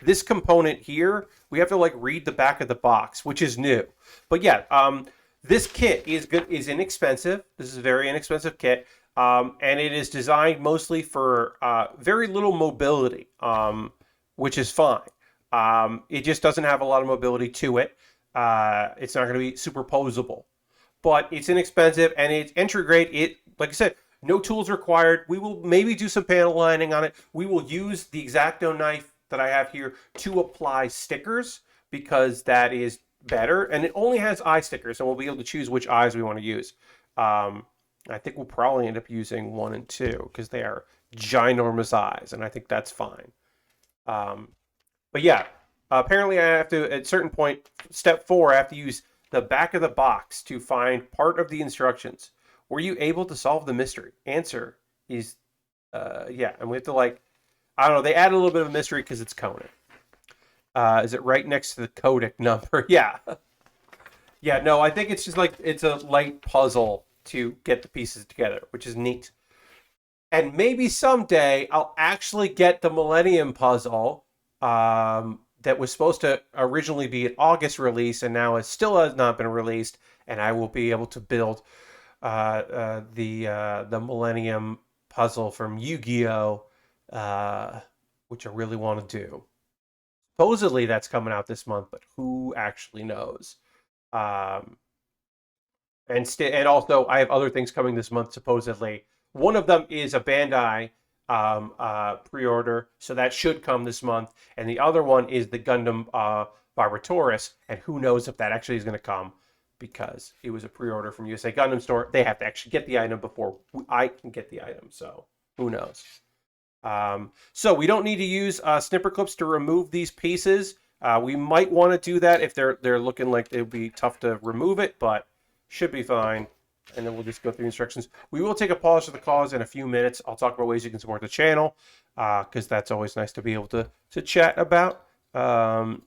this component here, we have to read the back of the box, which is new. But yeah, this kit is inexpensive. This is a very inexpensive kit. And it is designed mostly for very little mobility, which is fine. It just doesn't have a lot of mobility to it. It's not going to be superposable, but it's inexpensive and it's entry grade. Like I said, no tools required. We will maybe do some panel lining on it. We will use the X-Acto knife that I have here to apply stickers because that is better. And it only has eye stickers, and we'll be able to choose which eyes we want to use. I think we'll probably end up using 1 and 2 because they are ginormous eyes, and I think that's fine. But yeah, apparently I have to, at a certain point, step 4, I have to use the back of the box to find part of the instructions. Were you able to solve the mystery? Answer is, yeah. And we have to I don't know, they add a little bit of a mystery because it's Conan. Is it right next to the codec number? Yeah. Yeah, no, I think it's just like it's a light puzzle to get the pieces together, which is neat. And maybe someday I'll actually get the Millennium Puzzle that was supposed to originally be an August release, and now it still has not been released. And I will be able to build the Millennium Puzzle from Yu-Gi-Oh, which I really want to do. Supposedly that's coming out this month, but who actually knows? Um, and also I have other things coming this month supposedly. One of them is a Bandai pre-order, so that should come this month, and the other one is the Gundam Vibratoris, and who knows if that actually is going to come because it was a pre-order from USA Gundam Store. They have to actually get the item before I can get the item, so who knows. So we don't need to use snipper clips to remove these pieces. We might want to do that if they're looking like it would be tough to remove it, but should be fine. And then we'll just go through instructions. We will take a pause for the cause in a few minutes. I'll talk about ways you can support the channel because that's always nice to be able to chat about. And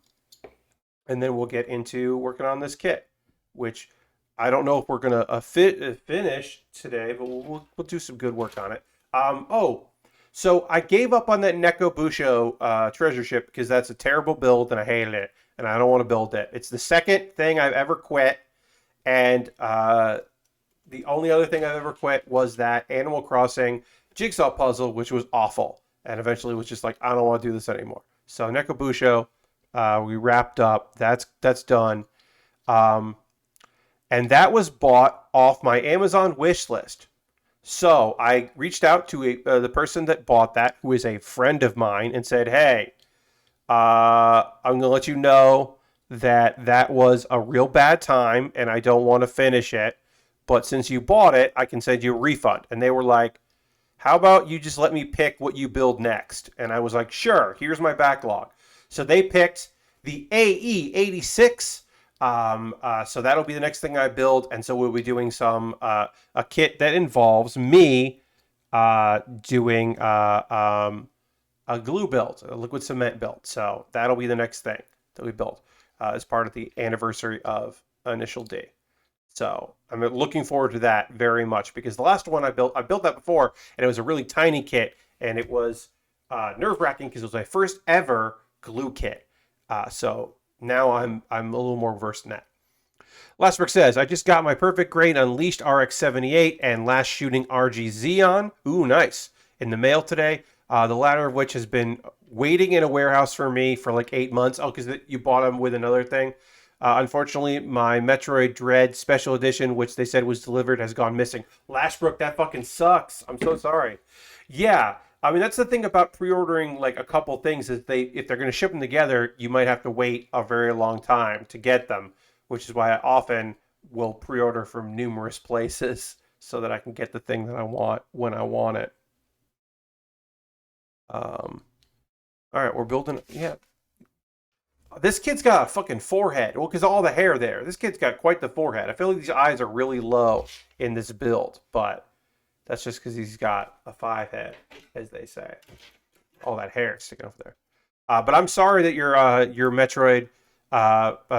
then we'll get into working on this kit, which I don't know if we're going to finish today, but we'll do some good work on it. So I gave up on that Neko Busho treasure ship because that's a terrible build and I hated it. And I don't want to build it. It's the second thing I've ever quit. And the only other thing I've ever quit was that Animal Crossing jigsaw puzzle, which was awful. And eventually was just like, I don't want to do this anymore. So Neko Busho, we wrapped up. That's done. And that was bought off my Amazon wish list. So I reached out to the person that bought that, who is a friend of mine, and said, hey, I'm going to let you know that was a real bad time and I don't want to finish it. But since you bought it, I can send you a refund. And they were like, how about you just let me pick what you build next? And I was like, sure, here's my backlog. So they picked the AE86. So that'll be the next thing I build. And so we'll be doing a kit that involves me doing a glue build, a liquid cement build. So that'll be the next thing that we build as part of the anniversary of Initial D. So I'm looking forward to that very much because the last one I built that before, and it was a really tiny kit, and it was nerve-wracking because it was my first ever glue kit. So now I'm a little more versed in that. Lastbrook says, I just got my perfect grade Unleashed RX-78 and Last Shooting RG Xeon. Ooh, nice. In the mail today. The latter of which has been waiting in a warehouse for me for like 8 months. Oh, because you bought them with another thing. Unfortunately, my Metroid Dread Special Edition, which they said was delivered, has gone missing. Lashbrook, that fucking sucks. I'm so sorry. Yeah, I mean, that's the thing about pre-ordering like a couple things is if they're going to ship them together, you might have to wait a very long time to get them, which is why I often will pre-order from numerous places so that I can get the thing that I want when I want it. All right, we're building. Yeah. This kid's got a fucking forehead. Well, because all the hair there. This kid's got quite the forehead. I feel like these eyes are really low in this build, but that's just because he's got a 5 head, as they say. All that hair sticking up there. But I'm sorry that your Metroid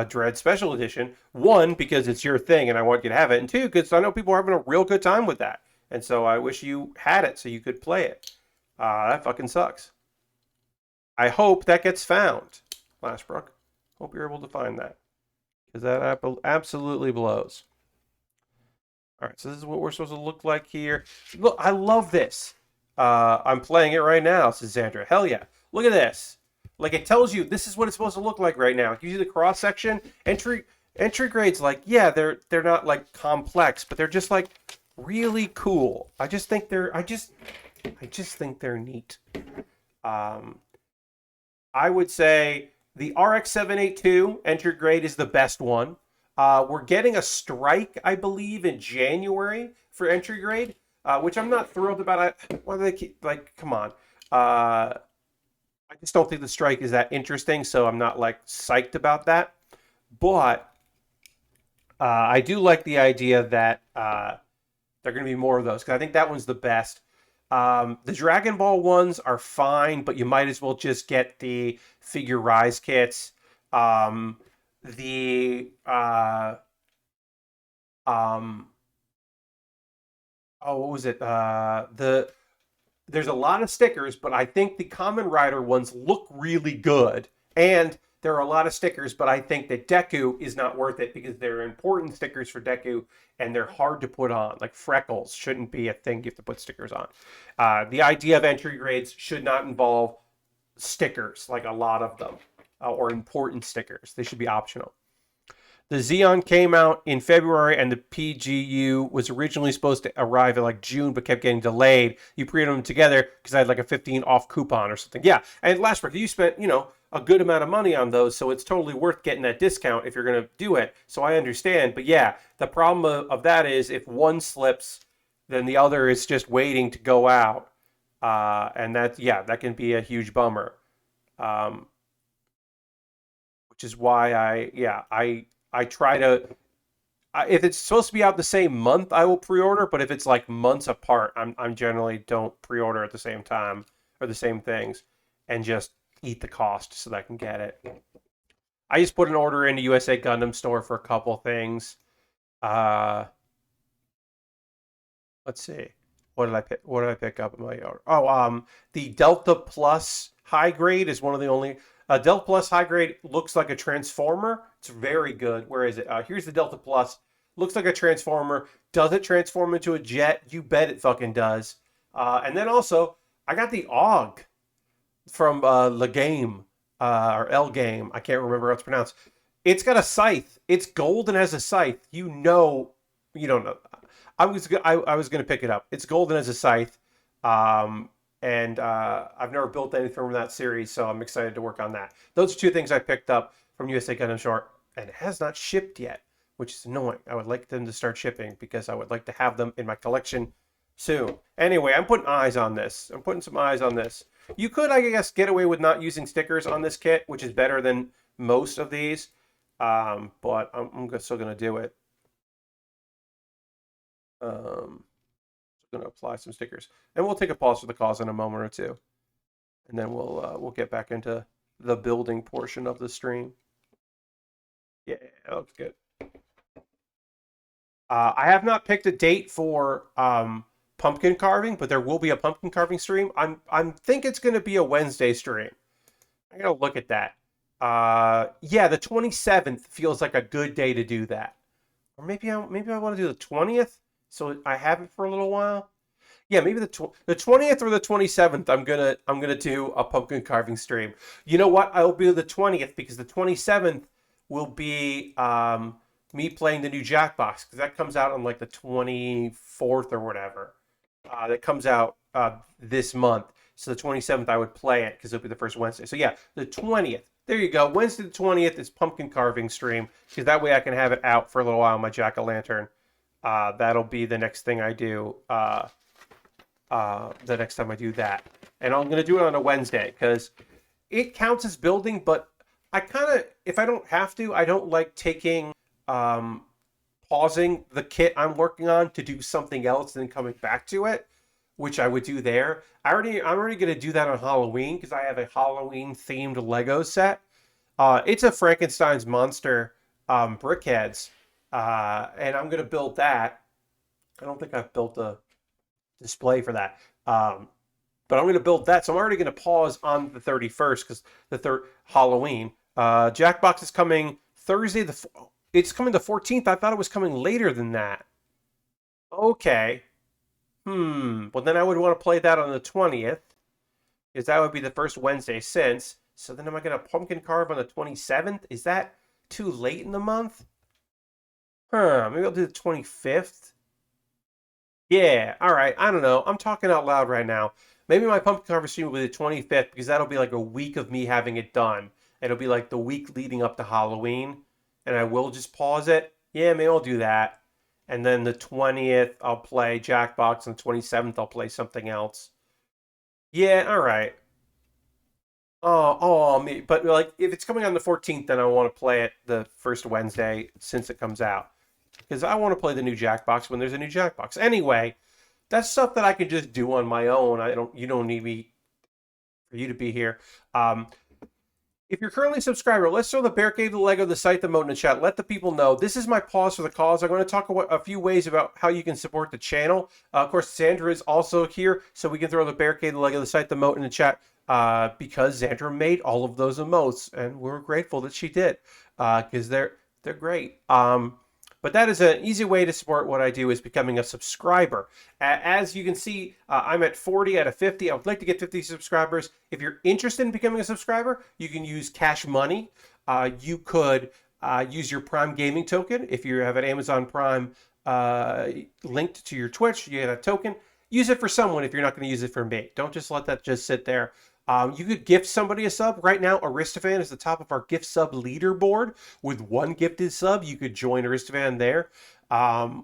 Dread Special Edition, 1, because it's your thing and I want you to have it, and 2, because I know people are having a real good time with that. And so I wish you had it so you could play it. That fucking sucks. I hope that gets found. Lashbrook. Hope you're able to find that. Because that absolutely blows. Alright, so this is what we're supposed to look like here. Look, I love this. I'm playing it right now, says Sandra. Hell yeah. Look at this. Like, it tells you this is what it's supposed to look like right now. It gives you the cross-section. Entry grades, like, yeah, they're not, like, complex, but they're just, like, really cool. I just think they're neat. I would say the RX-782 entry grade is the best one. We're getting a strike, I believe, in January for entry grade, which I'm not thrilled about. Why do they keep, like, come on. I just don't think the strike is that interesting, so I'm not, like, psyched about that. But I do like the idea that there are going to be more of those, because I think that one's the best. The Dragon Ball ones are fine, but you might as well just get the Figure Rise kits. The Um, oh, what was it? There's a lot of stickers, but I think the Common Rider ones look really good. And there are a lot of stickers, but I think that Deku is not worth it because they're important stickers for Deku and they're hard to put on. Like freckles shouldn't be a thing you have to put stickers on. The idea of entry grades should not involve stickers, like a lot of them, or important stickers. They should be optional. The Xeon came out in February, and the PGU was originally supposed to arrive in like June, but kept getting delayed. You pre-ordered them together because I had like a 15 off coupon or something. Yeah, and Lashbrook, you spent a good amount of money on those, so it's totally worth getting that discount if you're gonna do it. So I understand, but yeah, the problem of that is if one slips, then the other is just waiting to go out, and that can be a huge bummer. Um, which is why I try to, if it's supposed to be out the same month, I will pre-order. But if it's like months apart, I'm generally don't pre-order at the same time or the same things, and just eat the cost so that I can get it. I just put an order in the USA Gundam store for a couple things. Uh, let's see, what did I pick? What did I pick up in my order? Oh, the Delta Plus high grade is one of the only. Delta Plus high grade looks like a transformer. It's very good. Where is it? Here's the Delta Plus. Looks like a transformer. Does it transform into a jet? You bet it fucking does. And then also, I got the AUG from Le Game or El Game. I can't remember how it's pronounced. It's got a scythe. It's gold and has a scythe. You don't know. I was gonna pick it up. It's golden as a scythe, and I've never built anything from that series, so I'm excited to work on that. Those are two things I picked up from USA Gundam Short, and it has not shipped yet, which is annoying. I would like them to start shipping because I would like to have them in my collection soon. Anyway, I'm putting eyes on this. I'm putting some eyes on this. You could, I guess, get away with not using stickers on this kit, which is better than most of these, but I'm still gonna do it. Um, going to apply some stickers, and we'll take a pause for the cause in a moment or two, and then we'll get back into the building portion of the stream. Yeah, that looks good. I have not picked a date for pumpkin carving, but there will be a pumpkin carving stream. I'm think it's going to be a Wednesday stream. I gotta look at that. Yeah, the 27th feels like a good day to do that, or maybe I want to do the 20th, so I have it for a little while. Yeah, maybe the 20th or the 27th. I'm gonna do a pumpkin carving stream. You know what? I will be the 20th because the 27th will be me playing the new Jackbox because that comes out on like the 24th or whatever. That comes out this month. So the 27th I would play it because it'll be the first Wednesday. So yeah, the 20th. There you go. Wednesday the 20th is pumpkin carving stream because that way I can have it out for a little while on my jack-o'-lantern. That'll be the next thing I do. The next time I do that. And I'm going to do it on a Wednesday because it counts as building, but I kind of, if I don't have to, I don't like taking, pausing the kit I'm working on to do something else and then coming back to it, which I would do there. I'm already going to do that on Halloween because I have a Halloween themed Lego set. It's a Frankenstein's monster brickheads, and I'm going to build that. I don't think I've built a display for that. But I'm going to build that. So I'm already going to pause on the 31st because the third Halloween. Jackbox is coming Thursday. It's coming the 14th. I thought it was coming later than that. Okay. Well, then I would want to play that on the 20th because that would be the first Wednesday since. So then am I going to pumpkin carve on the 27th? Is that too late in the month? Maybe I'll do the 25th. Yeah, all right. I don't know. I'm talking out loud right now. Maybe my pumpkin carving stream will be the 25th because that'll be like a week of me having it done. It'll be like the week leading up to Halloween, and I will just pause it. Yeah, maybe I'll do that. And then the 20th, I'll play Jackbox, and the 27th, I'll play something else. Yeah, all right. Me. But like, if it's coming on the 14th, then I want to play it the first Wednesday since it comes out because I want to play the new Jackbox when there's a new Jackbox. Anyway, that's stuff that I can just do on my own. You don't need me for you to be here. If you're currently a subscriber, let's throw the Bear Cave, the Lego, the site, the mode in the chat. Let the people know. This is my pause for the cause. I'm going to talk about a few ways about how you can support the channel. Of course, Sandra is also here, so we can throw the Bear Cave, the Lego, the site, the mode in the chat because Sandra made all of those emotes, and we're grateful that she did because they're great. But that is an easy way to support what I do, is becoming a subscriber. As you can see, I'm at 40 out of 50. I would like to get 50 subscribers. If you're interested in becoming a subscriber, you can use Cash Money. You could use your Prime Gaming token. If you have an Amazon Prime linked to your Twitch, you get a token. Use it for someone if you're not going to use it for me. Don't just let that just sit there. You could gift somebody a sub. Right now, Aristofan is the top of our gift sub leaderboard. With 1 gifted sub, you could join Aristofan there.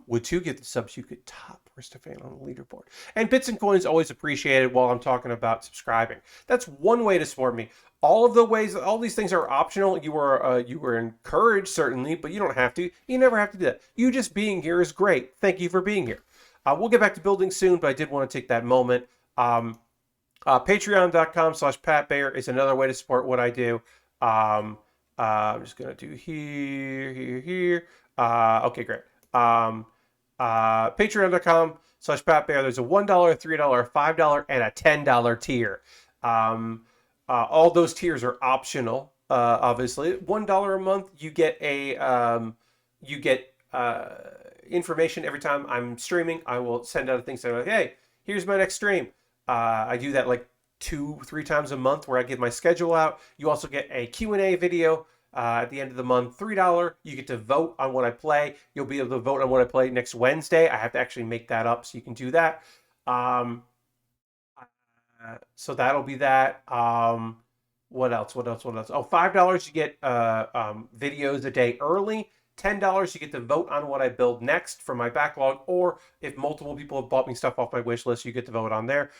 With 2 gifted subs, you could top Aristofan on the leaderboard. And bits and coins always appreciated while I'm talking about subscribing. That's one way to support me. All of the ways, all these things are optional. You were encouraged, certainly, but you don't have to. You never have to do that. You just being here is great. Thank you for being here. We'll get back to building soon, but I did want to take that moment. Patreon.com/PatBaer is another way to support what I do. I'm just going to do here. Okay, great. Patreon.com/PatBaer. There's a $1, $3, $5, and a $10 tier. All those tiers are optional. Obviously, $1 a month, you get information every time I'm streaming. I will send out things that are like, hey, here's my next stream. I do that like 2-3 times a month where I give my schedule out. You also get a Q&A video at the end of the month. $3, you get to vote on what I play. You'll be able to vote on what I play next Wednesday. I have to actually make that up so you can do that. So that'll be that. What else? Oh, $5, you get videos a day early. $10, you get to vote on what I build next for my backlog, or if multiple people have bought me stuff off my wish list, you get to vote on there.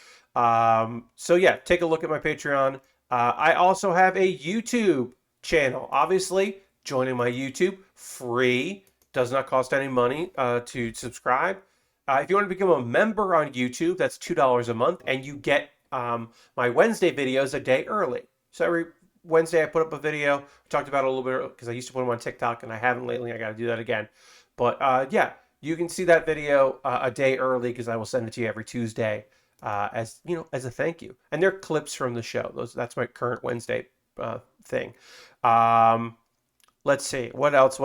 So yeah, take a look at my Patreon. I also have a YouTube channel. Obviously, joining my YouTube, free, does not cost any money to subscribe. If you want to become a member on YouTube, that's $2 a month, and you get my Wednesday videos a day early. So every Wednesday I put up a video. We talked about it a little bit because I used to put them on TikTok and I haven't lately. I got to do that again. But yeah, you can see that video a day early because I will send it to you every Tuesday as as a thank you. And they're clips from the show. That's my current Wednesday thing. Let's see what else.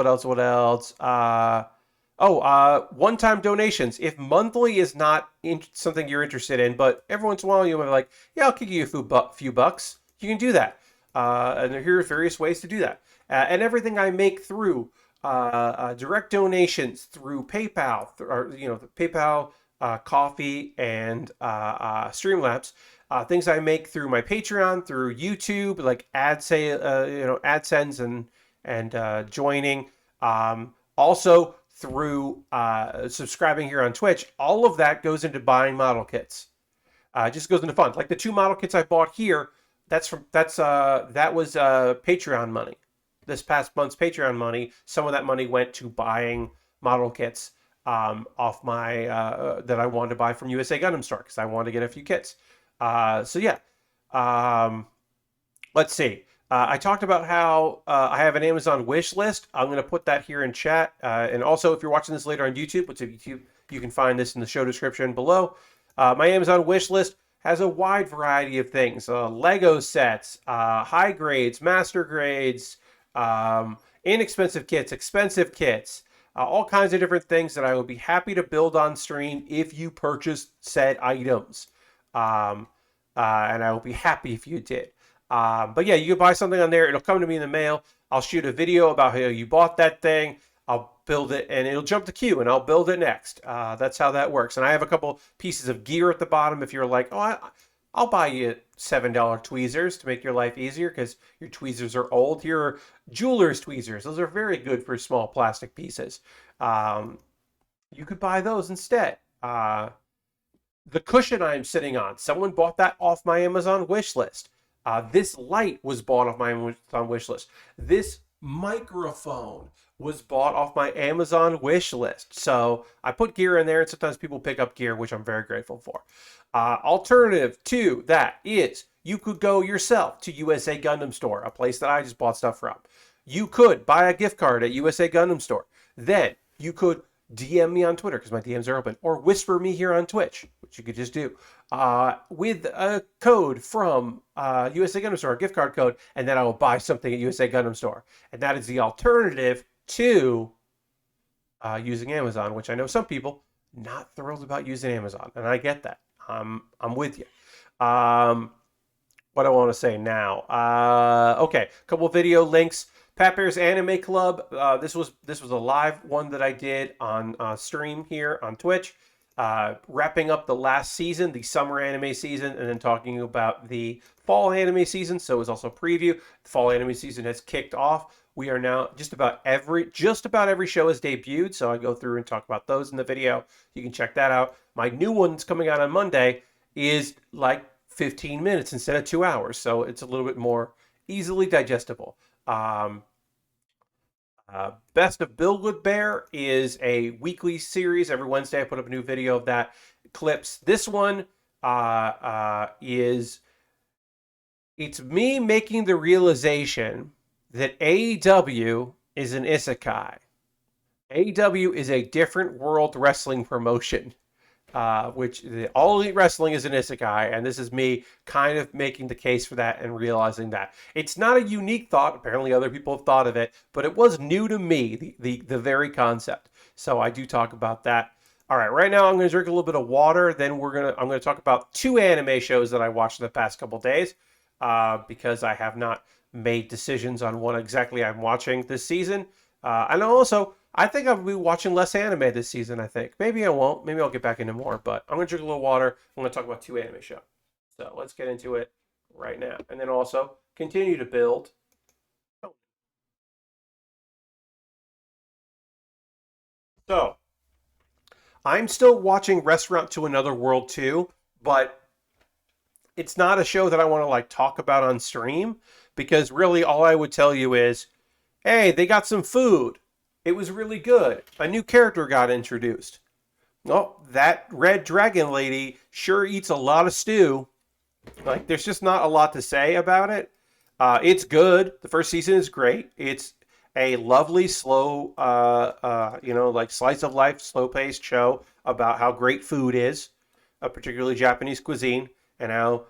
One-time donations. If monthly is not something you're interested in, but every once in a while you might be like, yeah, I'll kick you a few bucks. You can do that. And here are various ways to do that. And everything I make through direct donations through PayPal, PayPal, Coffee, and Streamlabs. Things I make through my Patreon, through YouTube, like AdSense and joining. Also through subscribing here on Twitch. All of that goes into buying model kits. Just goes into fun. Like the 2 model kits I bought here. That was Patreon money. This past month's Patreon money. Some of that money went to buying model kits off my that I wanted to buy from USA Gundam Store because I wanted to get a few kits. So yeah, let's see. I talked about how I have an Amazon wish list. I'm going to put that here in chat. And also, if you're watching this later on YouTube, you can find this in the show description below. My Amazon wish list has a wide variety of things. Lego sets, high grades, master grades, inexpensive kits, expensive kits, all kinds of different things that I would be happy to build on stream if you purchased said items. And I will be happy if you did. But yeah, you can buy something on there. It'll come to me in the mail. I'll shoot a video about how you bought that thing. I'll build it, and it'll jump the queue, and I'll build it next. That's how that works. And I have a couple pieces of gear at the bottom. If you're like, oh, I'll buy you $7 tweezers to make your life easier because your tweezers are old. Here are jeweler's tweezers. Those are very good for small plastic pieces. You could buy those instead. The cushion I'm sitting on, someone bought that off my Amazon wish list. This light was bought off my Amazon wish list. This microphone was bought off my Amazon wish list. So I put gear in there, and sometimes people pick up gear, which I'm very grateful for. Alternative to that is you could go yourself to USA Gundam Store, a place that I just bought stuff from. You could buy a gift card at USA Gundam Store. Then you could DM me on Twitter because my DMs are open, or whisper me here on Twitch, which you could just do, with a code from USA Gundam Store, a gift card code, and then I will buy something at USA Gundam Store. And that is the alternative to using Amazon, which I know some people not thrilled about using Amazon, and I get that. I'm with you. What I want to say now. Okay, a couple video links. Pat Bear's Anime Club. This was a live one that I did on stream here on Twitch, wrapping up the last season, the summer anime season, and then talking about the fall anime season. So it was also a preview. The fall anime season has kicked off. We are now just about every show has debuted. So I go through and talk about those in the video. You can check that out. My new one's coming out on Monday is like 15 minutes instead of 2 hours. So it's a little bit more easily digestible. Best of Build With Baer is a weekly series. Every Wednesday I put up a new video of that. Clips. This one is it's me making the realization that AEW is an isekai. AEW is a different world wrestling promotion. Which All Elite Wrestling is an isekai, and this is me kind of making the case for that and realizing that. It's not a unique thought. Apparently other people have thought of it, but it was new to me, the very concept. So I do talk about that. All right, right now I'm going to drink a little bit of water. Then I'm going to talk about 2 anime shows that I watched in the past couple days because I have not made decisions on what exactly I'm watching this season. And also, I think I'll be watching less anime this season, I think. Maybe I won't. Maybe I'll get back into more. But I'm going to drink a little water. I'm going to talk about 2 anime shows. So let's get into it right now. And then also continue to build. So I'm still watching Restaurant to Another World 2, but it's not a show that I want to like talk about on stream because really all I would tell you is, hey, they got some food. It was really good. A new character got introduced. Oh, that red dragon lady sure eats a lot of stew. Like, there's just not a lot to say about it. It's good. The first season is great. It's a lovely, slow, like slice of life, slow-paced show about how great food is, particularly Japanese cuisine, and how,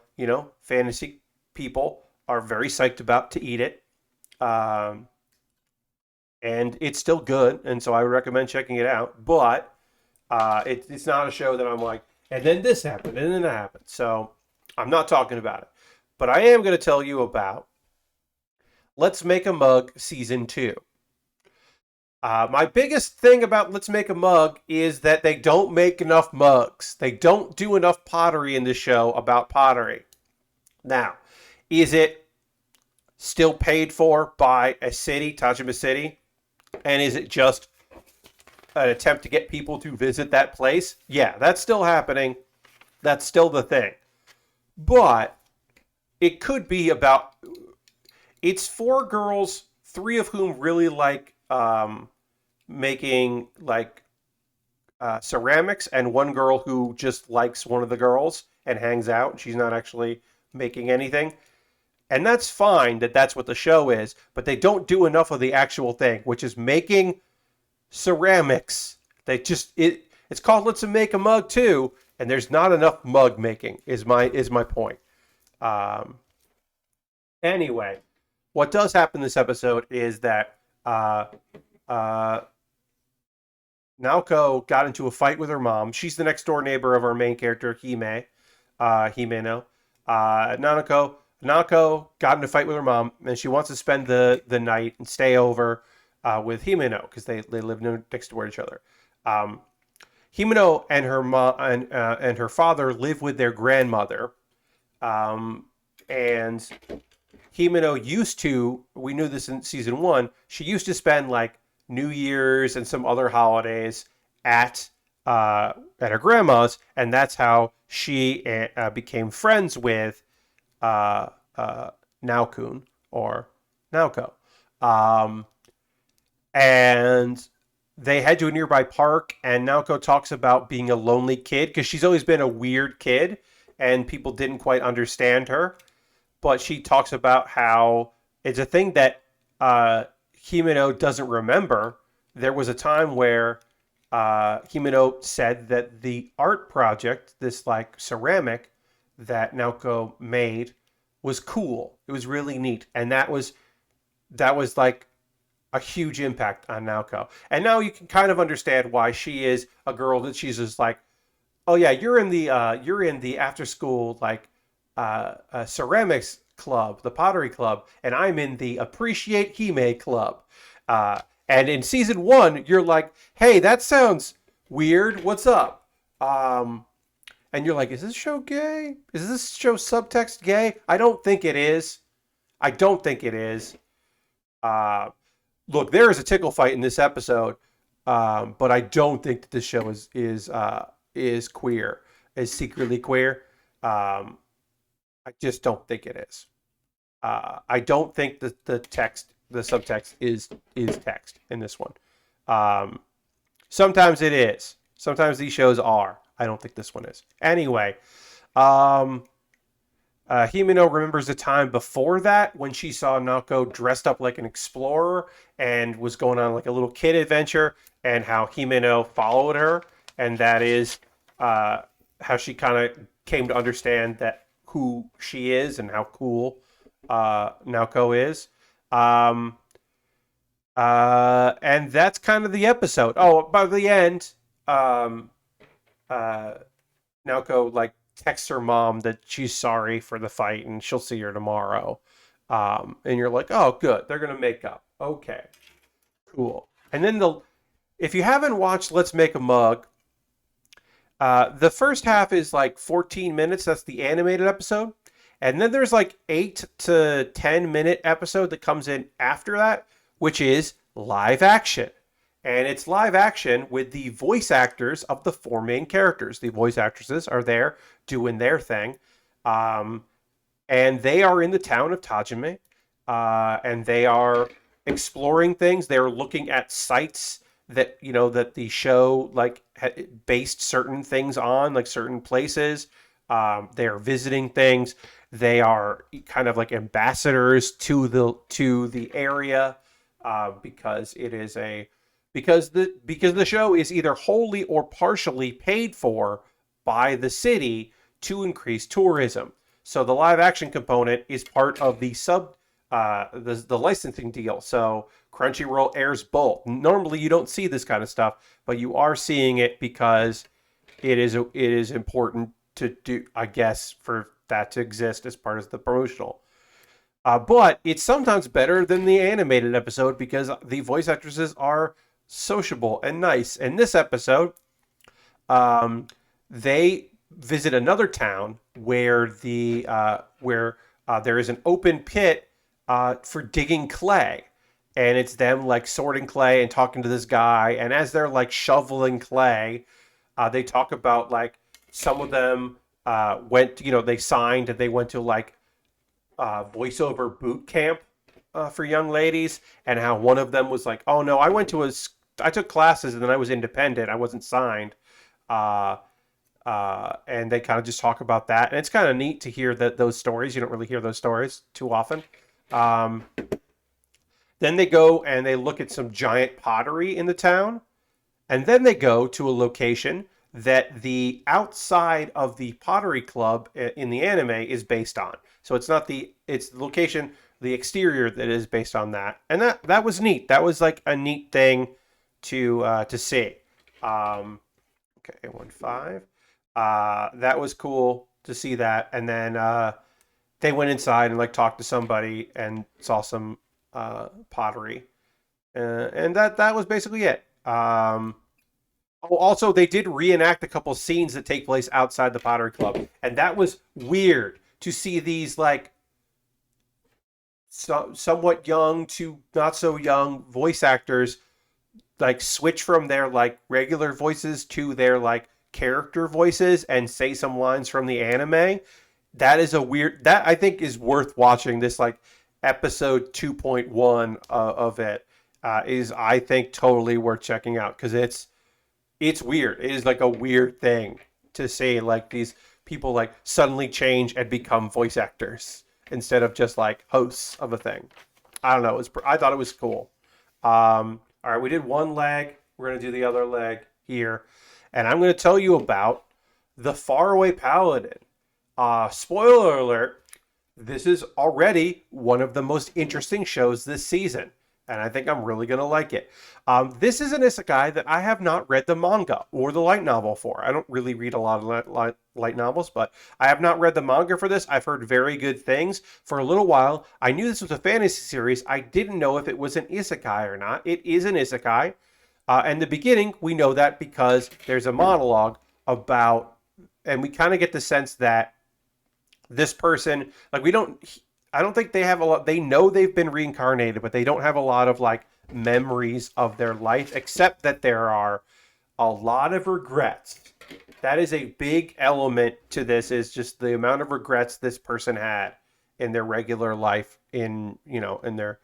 fantasy people are very psyched about to eat it. And it's still good, and so I would recommend checking it out. But it's not a show that I'm like, and then this happened, and then that happened. So I'm not talking about it. But I am going to tell you about Let's Make a Mug Season 2. My biggest thing about Let's Make a Mug is that they don't make enough mugs. They don't do enough pottery in the show about pottery. Now, is it still paid for by a city, Tajima City? And is it just an attempt to get people to visit that place? Yeah, that's still happening. That's still the thing. But it could be about... It's 4 girls, 3 of whom really like making like ceramics, and 1 girl who just likes one of the girls and hangs out. She's not actually making anything. And that's fine that that's what the show is, but they don't do enough of the actual thing, which is making ceramics. It's called Let's Make a Mug 2, and there's not enough mug making is my point. Anyway, what does happen this episode is that Naoko got into a fight with her mom. She's the next door neighbor of our main character, Himeno. Naoko got in a fight with her mom, and she wants to spend the night and stay over with Himeno because they live next to each other. Himeno and her mom and her father live with their grandmother, and Himeno used to. We knew this in season 1. She used to spend like New Year's and some other holidays at her grandma's, and that's how she became friends with Naokun or Naoko. Um, and they head to a nearby park, and Naoko talks about being a lonely kid because she's always been a weird kid, and people didn't quite understand her. But she talks about how it's a thing that Himeno doesn't remember. There was a time where Himeno said that the art project, this like ceramic that Naoko made, was cool. It was really neat, and that was like a huge impact on Naoko. And now you can kind of understand why she is a girl that she's just like, oh yeah, you're in the after school like ceramics club, the pottery club, and I'm in the appreciate Hime club. Uh, and in season 1, you're like, hey, that sounds weird. What's up? And you're like, is this show gay? Is this show subtext gay? I don't think it is. I don't think it is. Uh, Look, there is a tickle fight in this episode, but I don't think that this show is queer, is secretly queer. I just don't think it is. I don't think that the subtext is text in this one. Sometimes it is. Sometimes these shows are. I don't think this one is. Anyway, Himeno remembers the time before that when she saw Naoko dressed up like an explorer and was going on like a little kid adventure, and how Himeno followed her, and that is how she kind of came to understand that who she is and how cool Naoko is. And that's kind of the episode. Oh, by the end, Naoko like texts her mom that she's sorry for the fight and she'll see her tomorrow. And you're like, oh, good, they're gonna make up. Okay, cool. And then if you haven't watched Let's Make a Mug, the first half is like 14 minutes. That's the animated episode. And then there's like 8 to 10 minute episode that comes in after that, which is live action. And it's live action with the voice actors of the 4 main characters. The voice actresses are there doing their thing. And they are in the town of Tajime. And they are exploring things. They're looking at sites that, that the show like based certain things on, like certain places. They are visiting things. They are kind of like ambassadors to the area, because it is because the show is either wholly or partially paid for by the city to increase tourism. So the live action component is part of the the licensing deal. So Crunchyroll airs both. Normally you don't see this kind of stuff, but you are seeing it because it is important to do, I guess, for that to exist as part of the promotional. But it's sometimes better than the animated episode because the voice actresses are sociable and nice. In this episode, they visit another town where there is an open pit for digging clay, and it's them like sorting clay and talking to this guy. And as they're like shoveling clay, they talk about like some of them they signed and they went to like voiceover boot camp for young ladies, and how one of them was like, oh no, I took classes and then I was independent, I wasn't signed. And they kind of just talk about that, and it's kind of neat to hear those stories. You don't really hear those stories too often. Then they go and they look at some giant pottery in the town, and then they go to a location that the outside of the pottery club in the anime is based on. So it's the location, the exterior that is based on that. And that was neat. That was like a neat thing to see. Okay, 1-5. That was cool to see that. And then they went inside and like talked to somebody and saw some pottery. And that was basically it. Also, they did reenact a couple scenes that take place outside the pottery club, and that was weird to see these like somewhat young to not so young voice actors like switch from their like regular voices to their like character voices and say some lines from the anime. That is that I think is worth watching this like episode 2.1 of it is, I think, totally worth checking out, because it's weird. It is like a weird thing to say, like these people like suddenly change and become voice actors instead of just like hosts of a thing. I don't know. I thought it was cool. All right, we did one leg. We're going to do the other leg here. And I'm going to tell you about the Faraway Paladin. Spoiler alert, this is already one of the most interesting shows this season. And I think I'm really going to like it. This is an isekai that I have not read the manga or the light novel for. I don't really read a lot of light novels, but I have not read the manga for this. I've heard very good things. For a little while, I knew this was a fantasy series. I didn't know if it was an isekai or not. It is an isekai. In the beginning, we know that because there's a monologue about, and we kind of get the sense that this person, like I don't think they have a lot. They know they've been reincarnated, but they don't have a lot of like memories of their life, except that there are a lot of regrets. That is a big element to this, is just the amount of regrets this person had in their regular life in their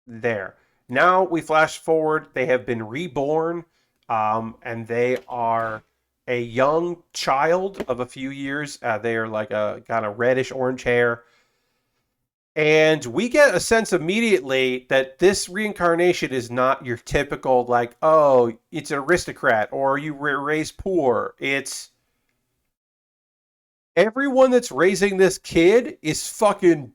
there. Now we flash forward. They have been reborn, and they are a young child of a few years. They are like a kind of reddish orange hair. And we get a sense immediately that this reincarnation is not your typical, like, oh, it's an aristocrat or you were raised poor. It's everyone that's raising this kid is fucking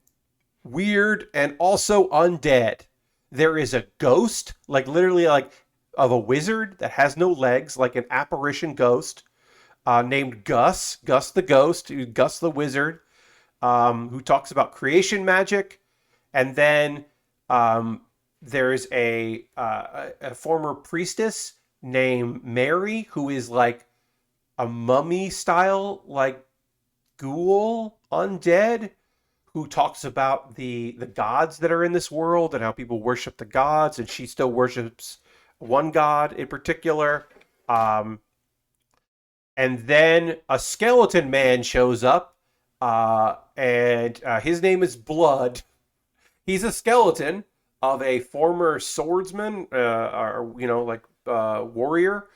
weird and also undead. There is a ghost, like literally like of a wizard that has no legs, like an apparition ghost, named Gus the ghost, Gus the wizard, who talks about creation magic. And then there's a former priestess named Mary, who is like a mummy style, like ghoul undead, who talks about the gods that are in this world and how people worship the gods, and she still worships one god in particular. And then a skeleton man shows up, and his name is Blood. He's a skeleton of a former swordsman, or warrior,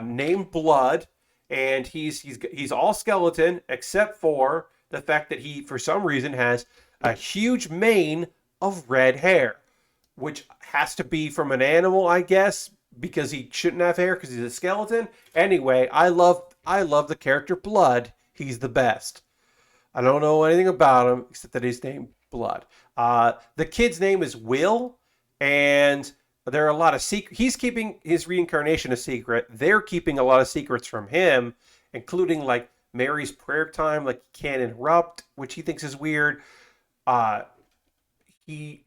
named Blood, and he's all skeleton except for the fact that he, for some reason, has a huge mane of red hair, which has to be from an animal, I guess, because he shouldn't have hair because he's a skeleton. Anyway, I love the character Blood. He's the best. I don't know anything about him except that he's named Blood. The kid's name is Will, and there are a lot of secrets. He's keeping his reincarnation a secret. They're keeping a lot of secrets from him, including like Mary's prayer time, like he can't interrupt, which he thinks is weird. He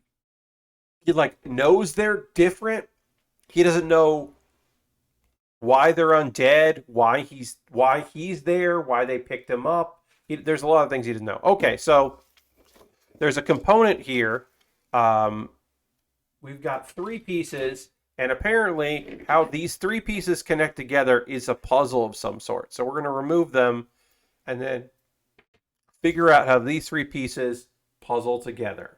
like knows they're different. He doesn't know why they're undead, why he's there, why they picked him up. There's a lot of things he doesn't know. Okay, so there's a component here. We've got 3 pieces, and apparently how these 3 pieces connect together is a puzzle of some sort. So we're going to remove them and then figure out how these 3 pieces puzzle together.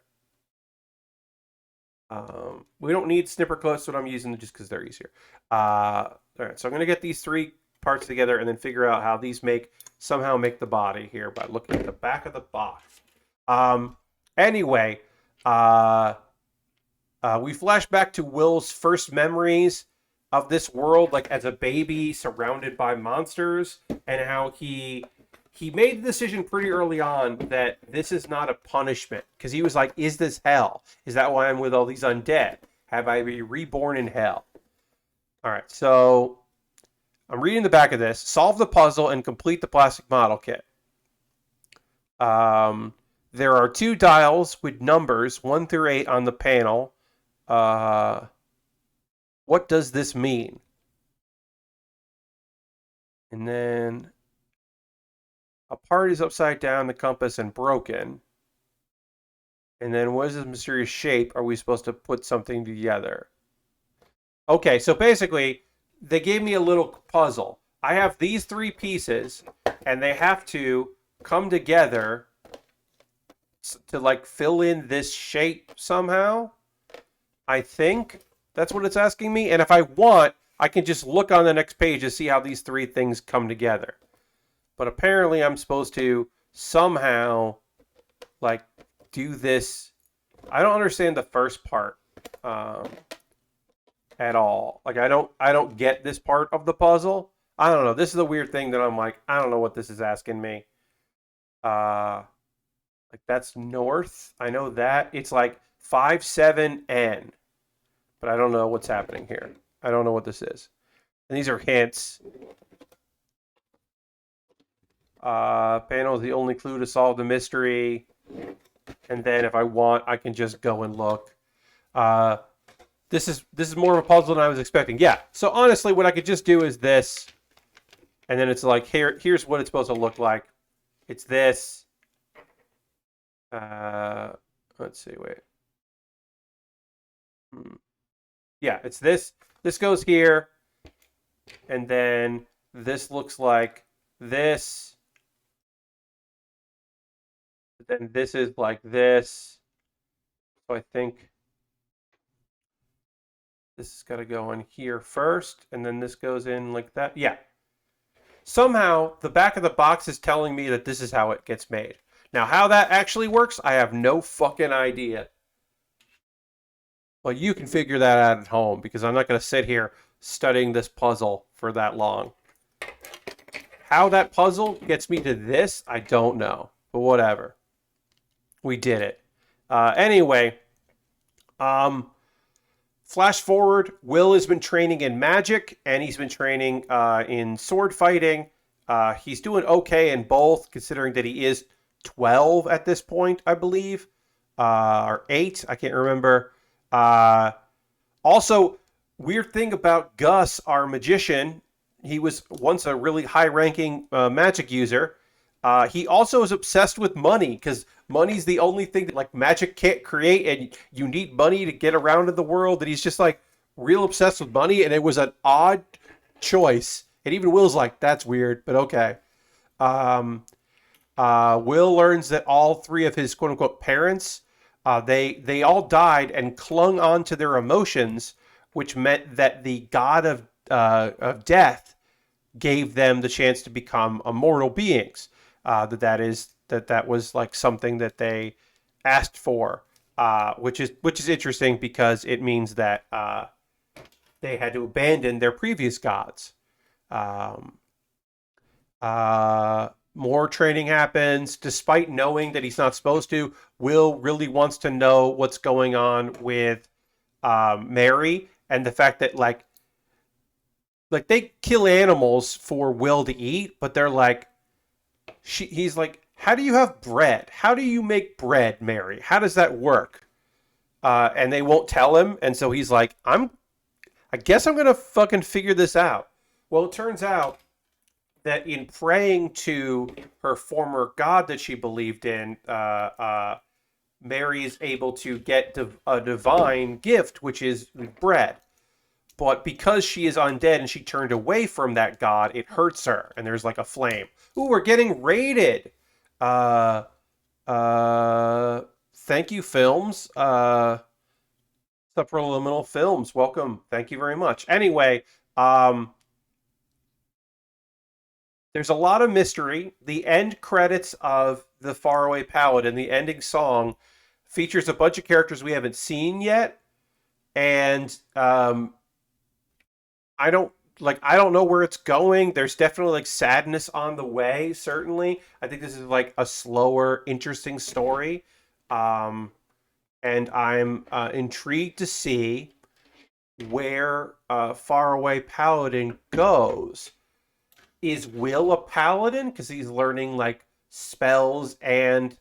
We don't need snipper clips, but I'm using them just because they're easier. All right, so I'm going to get these 3 parts together and then figure out how these somehow make the body here by looking at the back of the box. Anyway, we flash back to Will's first memories of this world, like as a baby surrounded by monsters, and how he made the decision pretty early on that this is not a punishment, because he was like, is this hell? Is that why I'm with all these undead? Have I been reborn in hell? All right, so I'm reading the back of this. Solve the puzzle and complete the plastic model kit. There are 2 dials with numbers 1 through 8 on the panel. What does this mean? And then a part is upside down, the compass, and broken. And then what is this mysterious shape? Are we supposed to put something together? Okay, so basically, they gave me a little puzzle. I have these 3 pieces, and they have to come together to like fill in this shape somehow. I think that's what it's asking me. And if I want, I can just look on the next page to see how these three things come together. But apparently I'm supposed to somehow like do this. I don't understand the first part at all. Like I don't get this part of the puzzle. I don't know. This is a weird thing that I'm like, I don't know what this is asking me. Like that's north. I know that. It's like 5-7N. But I don't know what's happening here. I don't know what this is. And these are hints. Panel is the only clue to solve the mystery. And then if I want, I can just go and look. This is more of a puzzle than I was expecting. Yeah. So honestly, what I could just do is this. And then it's like, here's what it's supposed to look like. It's this. Let's see, wait. Yeah, it's this. This goes here. And then this looks like this. Then this is like this. So I think this has got to go in here first. And then this goes in like that. Yeah. Somehow, the back of the box is telling me that this is how it gets made. Now, how that actually works, I have no fucking idea. Well, you can figure that out at home because I'm not going to sit here studying this puzzle for that long. How that puzzle gets me to this, I don't know. But whatever. We did it. Anyway, flash forward, Will has been training in magic, and he's been training in sword fighting. He's doing okay in both, considering that he is 12 at this point, I believe. Or 8, I can't remember. Also, weird thing about Gus, our magician, he was once a really high-ranking magic user. He also is obsessed with money, because money's the only thing that like magic can't create, and you need money to get around in the world. And he's just like real obsessed with money, and it was an odd choice. And even Will's like, that's weird, but okay. Will learns that all three of his quote-unquote parents, they all died and clung on to their emotions, which meant that the god of death gave them the chance to become immortal beings. That was like something that they asked for, which is interesting because it means that they had to abandon their previous gods. More training happens. Despite knowing that he's not supposed to, Will really wants to know what's going on with Mary, and the fact that like they kill animals for Will to eat, but they're like, he's like, how do you have bread? How do you make bread, Mary? How does that work? And they won't tell him, and so he's like, I guess I'm gonna fucking figure this out. Well, it turns out that in praying to her former god that she believed in, Mary is able to get a divine gift, which is bread. But because she is undead and she turned away from that god, it hurts her, and there's like a flame. Ooh, we're getting rated. Thank you, Films. Supraliminal Films, welcome. Thank you very much. Anyway, there's a lot of mystery. The end credits of the Faraway Paladin, the ending song, features a bunch of characters we haven't seen yet, and I don't know where it's going. There's definitely like sadness on the way, certainly. I think this is like a slower, interesting story. And I'm intrigued to see where Faraway Paladin goes. Is Will a paladin? Because he's learning like spells and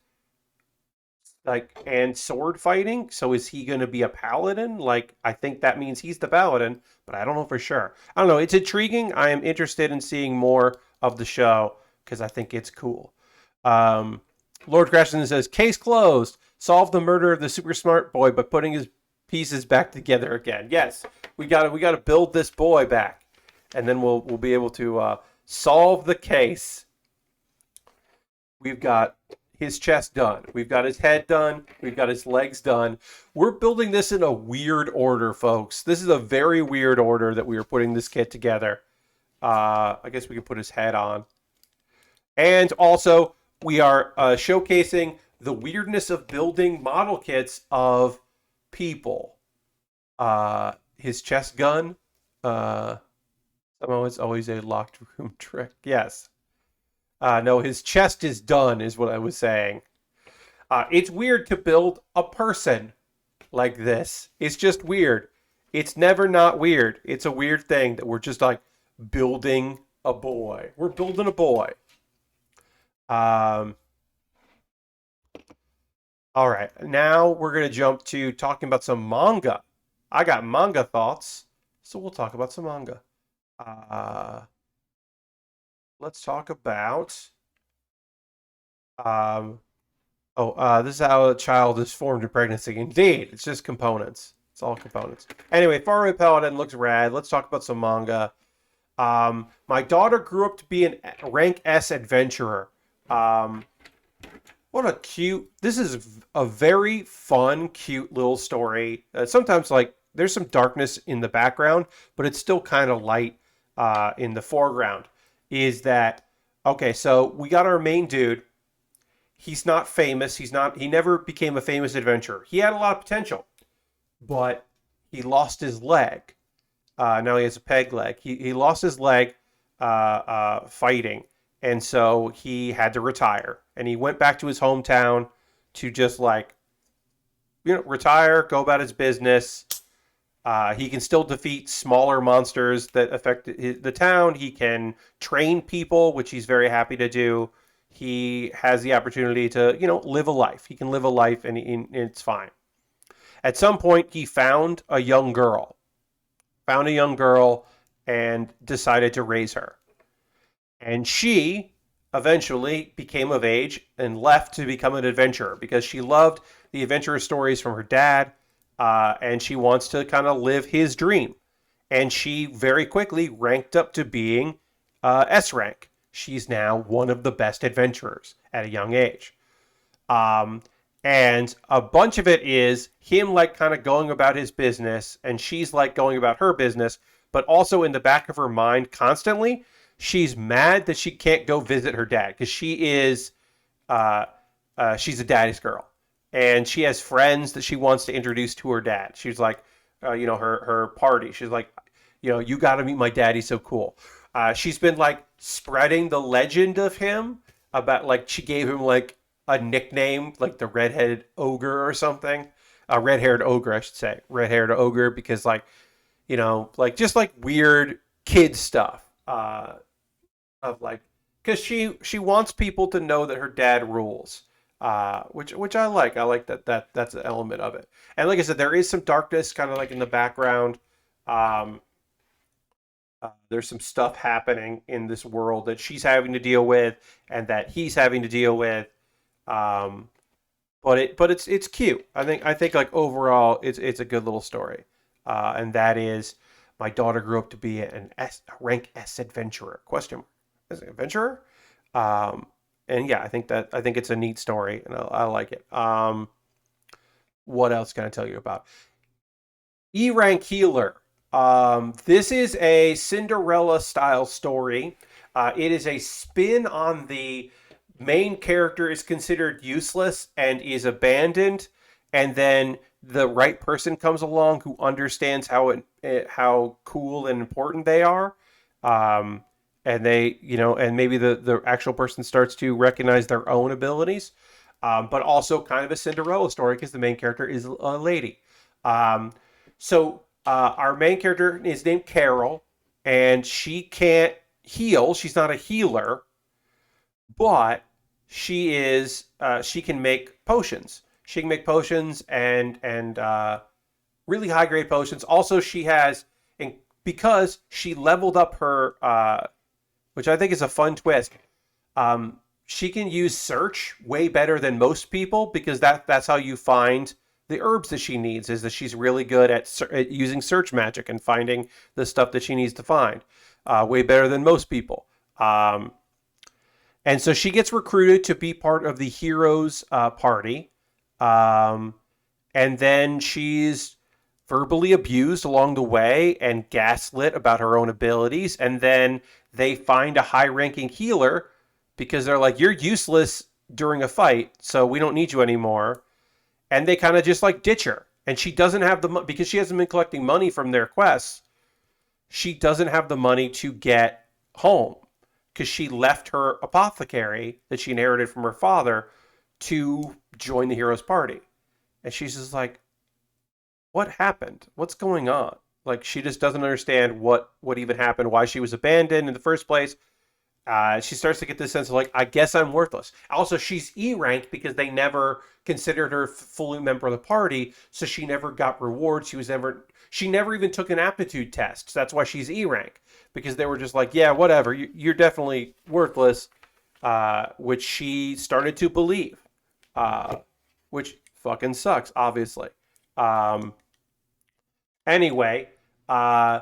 sword fighting. So is he going to be a paladin? Like, I think that means he's the paladin, but I don't know for sure. I don't know. It's intriguing. I am interested in seeing more of the show because I think it's cool. Lord Gresham says, case closed. Solve the murder of the super smart boy by putting his pieces back together again. Yes, we gotta build this boy back, and then we'll be able to solve the case. We've got his chest done. We've got his head done. We've got his legs done. We're building this in a weird order, folks. This is a very weird order that we are putting this kit together. I guess we can put his head on. And also, we are showcasing the weirdness of building model kits of people. His chest gun. Somehow it's always a locked room trick. Yes. No, his chest is done, is what I was saying. It's weird to build a person like this. It's just weird. It's never not weird. It's a weird thing that we're just like building a boy. We're building a boy. All right. Now we're going to jump to talking about some manga. I got manga thoughts, so we'll talk about some manga. Let's talk about this is how a child is formed in pregnancy. Indeed, it's just components. It's all components. Anyway, Faraway Paladin looks rad. Let's talk about some manga. My daughter grew up to be an rank S adventurer. What a cute... This is a very fun, cute little story. Sometimes, like, there's some darkness in the background, but it's still kind of light in the foreground. Is that... Okay, so we got our main dude. He's not famous. He never became a famous adventurer. He had a lot of potential, but he lost his leg. Now he has a peg leg. He lost his leg fighting, and so he had to retire. And he went back to his hometown to just like, retire, go about his business. He can still defeat smaller monsters that affect the town. He can train people, which he's very happy to do. He has the opportunity to, live a life. He can live a life, and it's fine. At some point, he found a young girl. And decided to raise her. And she eventually became of age and left to become an adventurer because she loved the adventure stories from her dad, and she wants to kind of live his dream. And she very quickly ranked up to being S rank. She's now one of the best adventurers at a young age. And a bunch of it is him like kind of going about his business, and she's like going about her business, but also in the back of her mind constantly, she's mad that she can't go visit her dad because she's a daddy's girl, and she has friends that she wants to introduce to her dad. She's like, her party. She's like, you got to meet my dad. He's so cool. She's been like spreading the legend of him about like she gave him like a nickname like the redheaded ogre or something. A red-haired ogre, I should say. Red-haired ogre because like, just like weird kid stuff. Of like, because she wants people to know that her dad rules. Which I like. I like that's an element of it. And like I said, there is some darkness kind of like in the background. There's some stuff happening in this world that she's having to deal with and that he's having to deal with. But it's cute. I think like overall it's a good little story. And that is, my daughter grew up to be a rank S adventurer. Question: is it adventurer? And yeah, I think it's a neat story, and I like it. What else can I tell you about? E rank healer. This is a Cinderella style story. It is a spin on the main character is considered useless and is abandoned, and then the right person comes along who understands how cool and important they are, and they and maybe the actual person starts to recognize their own abilities, but also kind of a Cinderella story because the main character is a lady. So our main character is named Carol, and she can't heal. She's not a healer, but she can make potions. She can make potions and really high grade potions. Also, she has, and because she leveled up her, which I think is a fun twist. She can use search way better than most people because that's how you find the herbs that she needs. Is that she's really good at using search magic and finding the stuff that she needs to find, way better than most people. And so she gets recruited to be part of the heroes party. Um, and then she's verbally abused along the way and gaslit about her own abilities. And then they find a high ranking healer because they're like, you're useless during a fight, so we don't need you anymore. And they kind of just like ditch her. And she doesn't have the money because she hasn't been collecting money from their quests. She doesn't have the money to get home because she left her apothecary that she inherited from her father to join the hero's party. And she's just like, what happened? What's going on? Like she just doesn't understand what even happened, why she was abandoned in the first place. She starts to get this sense of like, I guess I'm worthless. Also, she's E ranked because they never considered her fully member of the party, so she never got rewards. She never even took an aptitude test. So that's why she's E rank, because they were just like, yeah, whatever, you're definitely worthless, which she started to believe, which fucking sucks, obviously. Um, anyway, uh,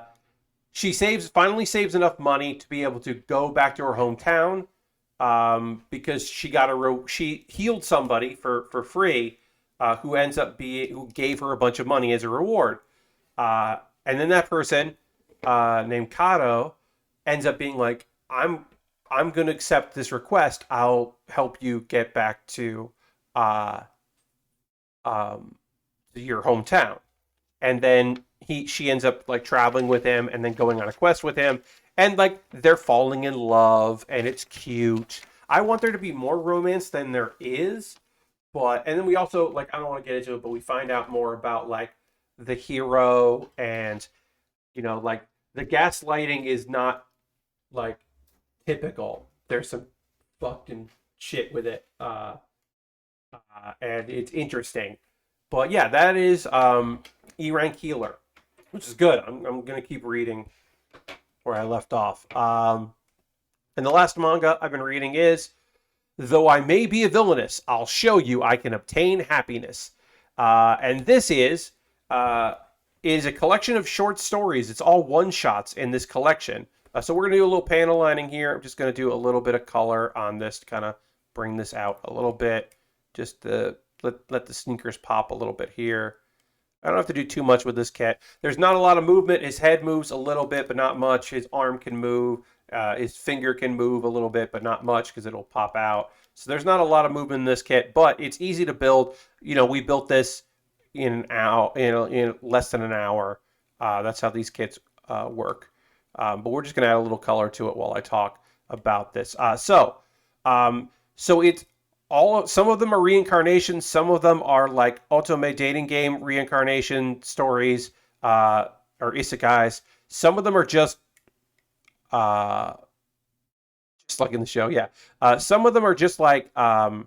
she finally saves enough money to be able to go back to her hometown, because she healed somebody for free, who gave her a bunch of money as a reward, uh, and then that person, named Kato, ends up being like, I'm going to accept this request. I'll help you get back uh, to your hometown. And then she ends up like traveling with him and then going on a quest with him, and like they're falling in love and it's cute. I want there to be more romance than there is, but and then we also, like, I don't want to get into it, but we find out more about like the hero, and like the gaslighting is not like typical. There's some fucking shit with it, and it's interesting. But yeah, that is E rank healer, which is good. I'm gonna keep reading where I left off. And the last manga I've been reading is Though I May Be a Villainess, I'll Show You I Can Obtain Happiness. And this is a collection of short stories. It's all one shots in this collection. So we're gonna do a little panel lining here. I'm just gonna do a little bit of color on this to kind of bring this out a little bit. Just to let the sneakers pop a little bit here. I don't have to do too much with this cat. There's not a lot of movement. His head moves a little bit, but not much. His arm can move. His finger can move a little bit, but not much because it'll pop out. So there's not a lot of movement in this kit, but it's easy to build. We built this in an hour, in less than an hour. That's how these kits work. But we're just going to add a little color to it while I talk about this. So it's some of them are reincarnations, some of them are like otome dating game reincarnation stories, or isekais. Some of them are just like in the show, yeah. Some of them are just like but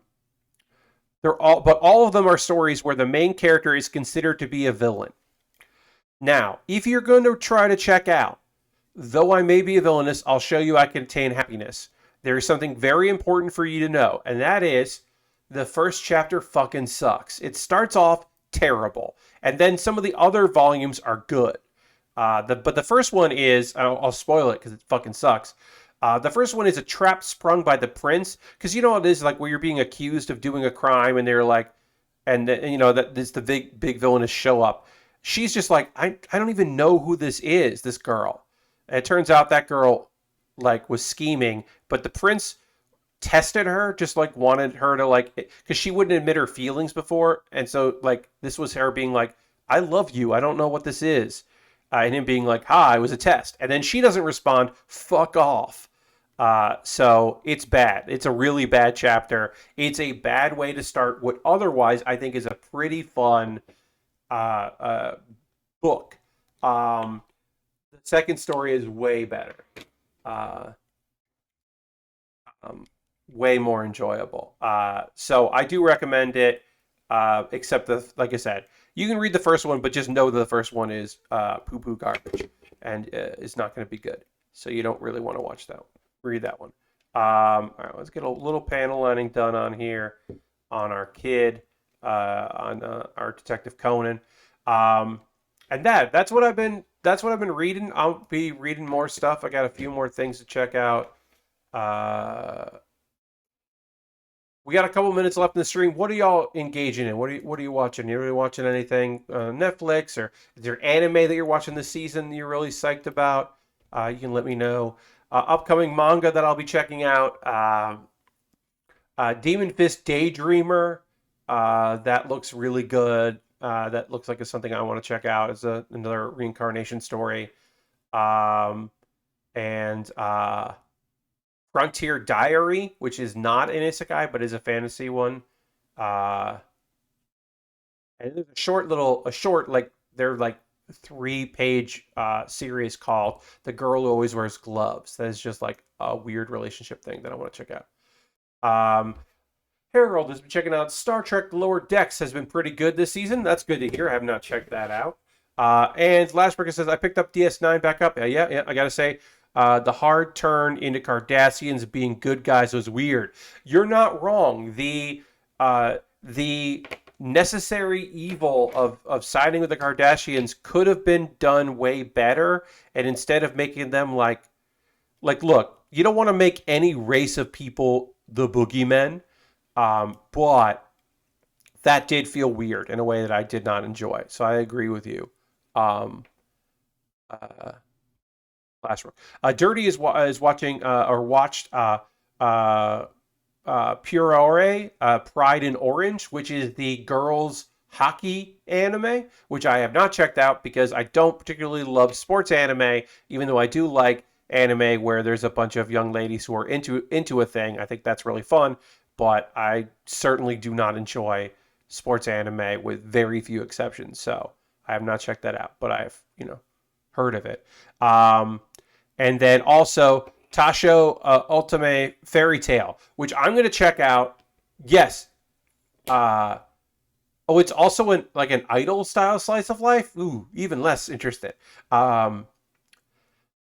all of them are stories where the main character is considered to be a villain. Now, if you're going to try to check out Though I May Be a Villainess, I'll Show You I Can Attain Happiness, there is something very important for you to know, and that is the first chapter fucking sucks. It starts off terrible, and then some of the other volumes are good. But the first one is, I'll spoil it because it fucking sucks. The first one is a trap sprung by the prince, because you know what it is, like where you're being accused of doing a crime, and they're like, and that this the big villainess show up. She's just like, I don't even know who this is, this girl. And it turns out that girl like was scheming, but the prince tested her, just like wanted her to like, because she wouldn't admit her feelings before, and so like this was her being like, I love you, I don't know what this is, and him being like, hi, it was a test, and then she doesn't respond, fuck off. So it's bad. It's a really bad chapter. It's a bad way to start what otherwise I think is a pretty fun book. The second story is way better. Uh, Way more enjoyable. So I do recommend it. Except like I said, you can read the first one, but just know that the first one is poo-poo garbage, and it's not going to be good. So you don't really want to read that one. All right, let's get a little panel lining done on here on our kid, on our Detective Conan, and that's what I've been reading. I'll be reading more stuff. I got a few more things to check out. We got a couple minutes left in the stream. What are y'all engaging in? What are you watching? You really watching anything on Netflix, or is there anime that you're watching this season that you're really psyched about? You can let me know. Upcoming manga that I'll be checking out. Demon Fist Daydreamer. That looks really good. That looks like it's something I want to check out. It's another reincarnation story. Um, and Frontier Diary, which is not an isekai but is a fantasy one. Uh, and there's a short like they're like 3-page series called "The Girl Who Always Wears Gloves." That is just like a weird relationship thing that I want to check out. Harold has been checking out Star Trek Lower Decks. Has been pretty good this season. That's good to hear. I have not checked that out. And Lashbreaker says I picked up DS9 back up. Yeah. I gotta say, the hard turn into Cardassians being good guys was weird. You're not wrong. The necessary evil of siding with the Cardassians could have been done way better. And instead of making them like look, you don't want to make any race of people the boogeymen, but that did feel weird in a way that I did not enjoy. So I agree with you. Um, Last one. Dirty is watching or watched Purore, Pride in Orange, which is the girls hockey anime, which I have not checked out because I don't particularly love sports anime, even though I do like anime where there's a bunch of young ladies who are into a thing. I think that's really fun, but I certainly do not enjoy sports anime with very few exceptions. So I have not checked that out, but I've heard of it. And then also Tasho Ultimate Fairy Tale, which I'm going to check out. Yes. It's also an idol style slice of life. Ooh, even less interested. But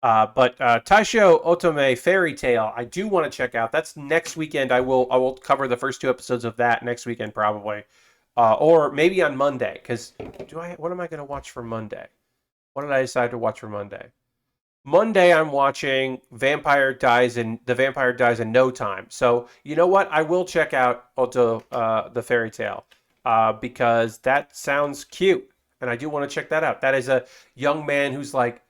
Taisho Otome Fairy Tale, I do want to check out. That's next weekend. I will cover the first 2 episodes of that next weekend probably, or maybe on Monday. Because what am I going to watch for Monday? What did I decide to watch for Monday? Monday, I'm watching The Vampire Dies in No Time. So you know what? I will check out the Fairy Tale because that sounds cute, and I do want to check that out. That is a young man who's like,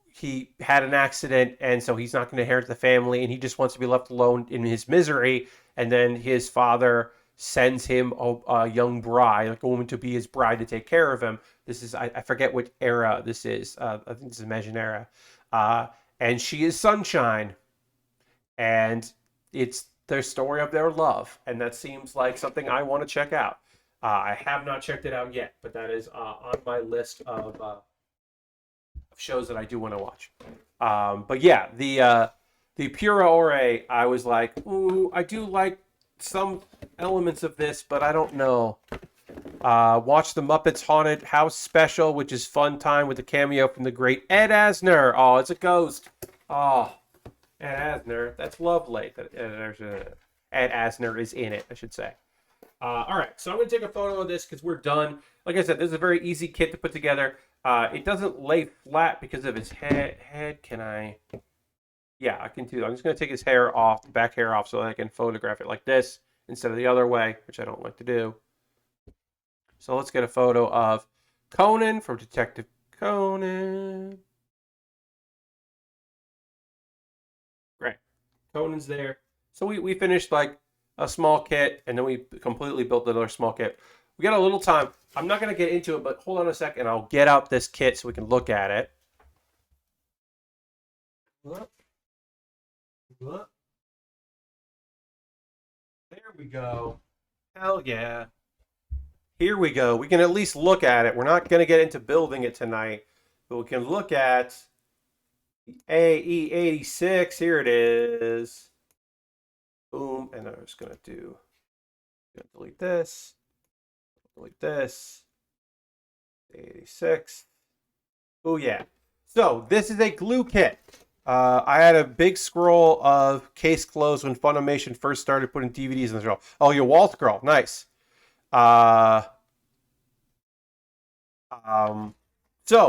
he had an accident, and so he's not going to inherit the family, and he just wants to be left alone in his misery. And then his father sends him a young bride, like a woman to be his bride to take care of him. This is I forget what era this is. I think this is Imaginera. And she is Sunshine, and it's their story of their love, and that seems like something I want to check out. I have not checked it out yet, but that is on my list of shows that I do want to watch. But yeah, the Pura Ore, I was like, ooh, I do like some elements of this, but I don't know. Watch the Muppets Haunted House special, which is fun time with the cameo from the great Ed Asner. Oh, it's a ghost. Oh, Ed Asner. That's lovely. Ed Asner is in it, I should say. All right, so I'm going to take a photo of this because we're done. Like I said, this is a very easy kit to put together. It doesn't lay flat because of his head. Can I? Yeah, I can do that. I'm just going to take his hair off, the back hair off, so that I can photograph it like this instead of the other way, which I don't like to do. So let's get a photo of Conan from Detective Conan. Right. Conan's there. So we finished like a small kit, and then we completely built another small kit. We got a little time. I'm not going to get into it, but hold on a second. I'll get out this kit so we can look at it. There we go. Hell yeah. Here we go. We can at least look at it. We're not going to get into building it tonight, but we can look at AE86. Here it is. Boom. And I'm just going to delete this. Delete this. 86. Oh, yeah. So this is a glue kit. I had a big scroll of case closed when Funimation first started putting DVDs in the show. Oh, your Walt Girl. Nice. So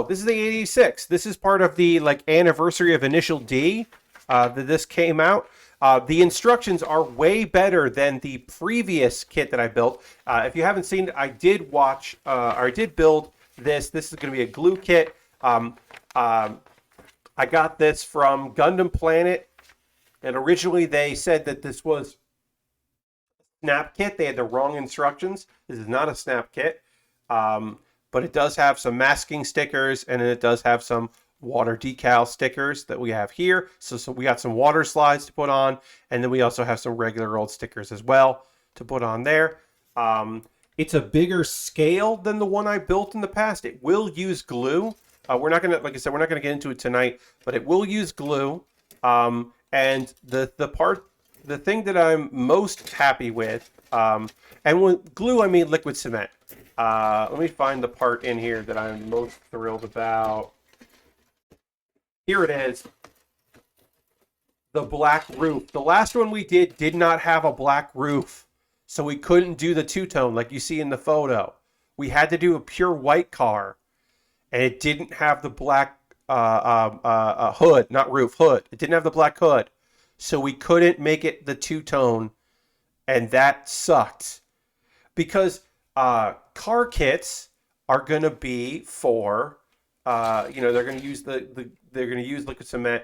this is the 86. This is part of the like anniversary of Initial D that this came out. The instructions are way better than the previous kit that I built. If you haven't seen it, I did watch, or I did build this. This is going to be a glue kit. I got this from Gundam Planet, and originally they said that this was a snap kit. They had the wrong instructions. This is not a snap kit, but it does have some masking stickers, and it does have some water decal stickers that we have here. So we got some water slides to put on, and then we also have some regular old stickers as well to put on there. It's a bigger scale than the one I built in the past. It will use glue. We're not gonna, like I said, we're not gonna get into it tonight, but it will use glue. And the thing that I'm most happy with, and with glue I mean liquid cement. Let me find the part in here that I'm most thrilled about. Here it is. The black roof. The last one we did not have a black roof. So we couldn't do the two-tone like you see in the photo. We had to do a pure white car. And it didn't have the black hood. Not roof, hood. It didn't have the black hood. So we couldn't make it the two-tone. And that sucked. Because car kits are going to be for... they're going to use they're going to use liquid cement.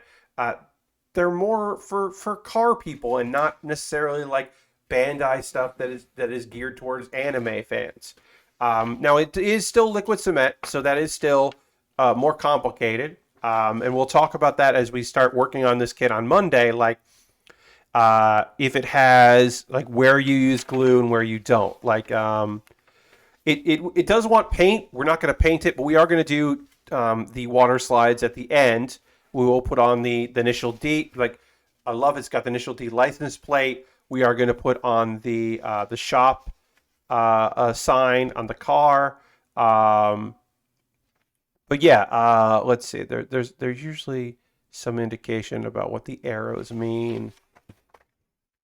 They're more for car people and not necessarily like Bandai stuff that is geared towards anime fans. Now it is still liquid cement, so that is still more complicated. And we'll talk about that as we start working on this kit on Monday. Like if it has like where you use glue and where you don't. Like it does want paint. We're not going to paint it, but we are going to do the water slides at the end. We will put on the initial D. Like I love it's got the initial D license plate. We are going to put on the shop sign on the car. But yeah, let's see. There's usually some indication about what the arrows mean.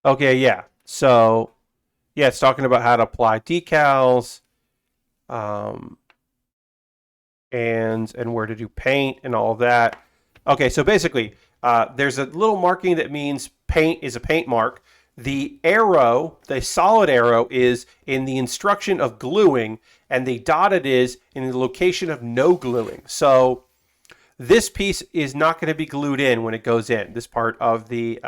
Okay, yeah. So yeah, it's talking about how to apply decals. And where to do paint and all of that. Okay, so basically, there's a little marking that means paint is a paint mark. The arrow, the solid arrow, is in the instruction of gluing, and the dotted is in the location of no gluing. So this piece is not going to be glued in when it goes in, this part of the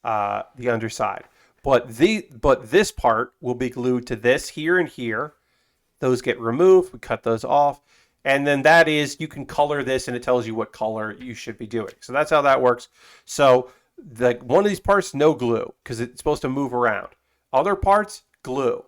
underside. But this part will be glued to this here and here. Those get removed. We cut those off. And then that is, you can color this and it tells you what color you should be doing. So that's how that works. So one of these parts, no glue, because it's supposed to move around. Other parts, glue,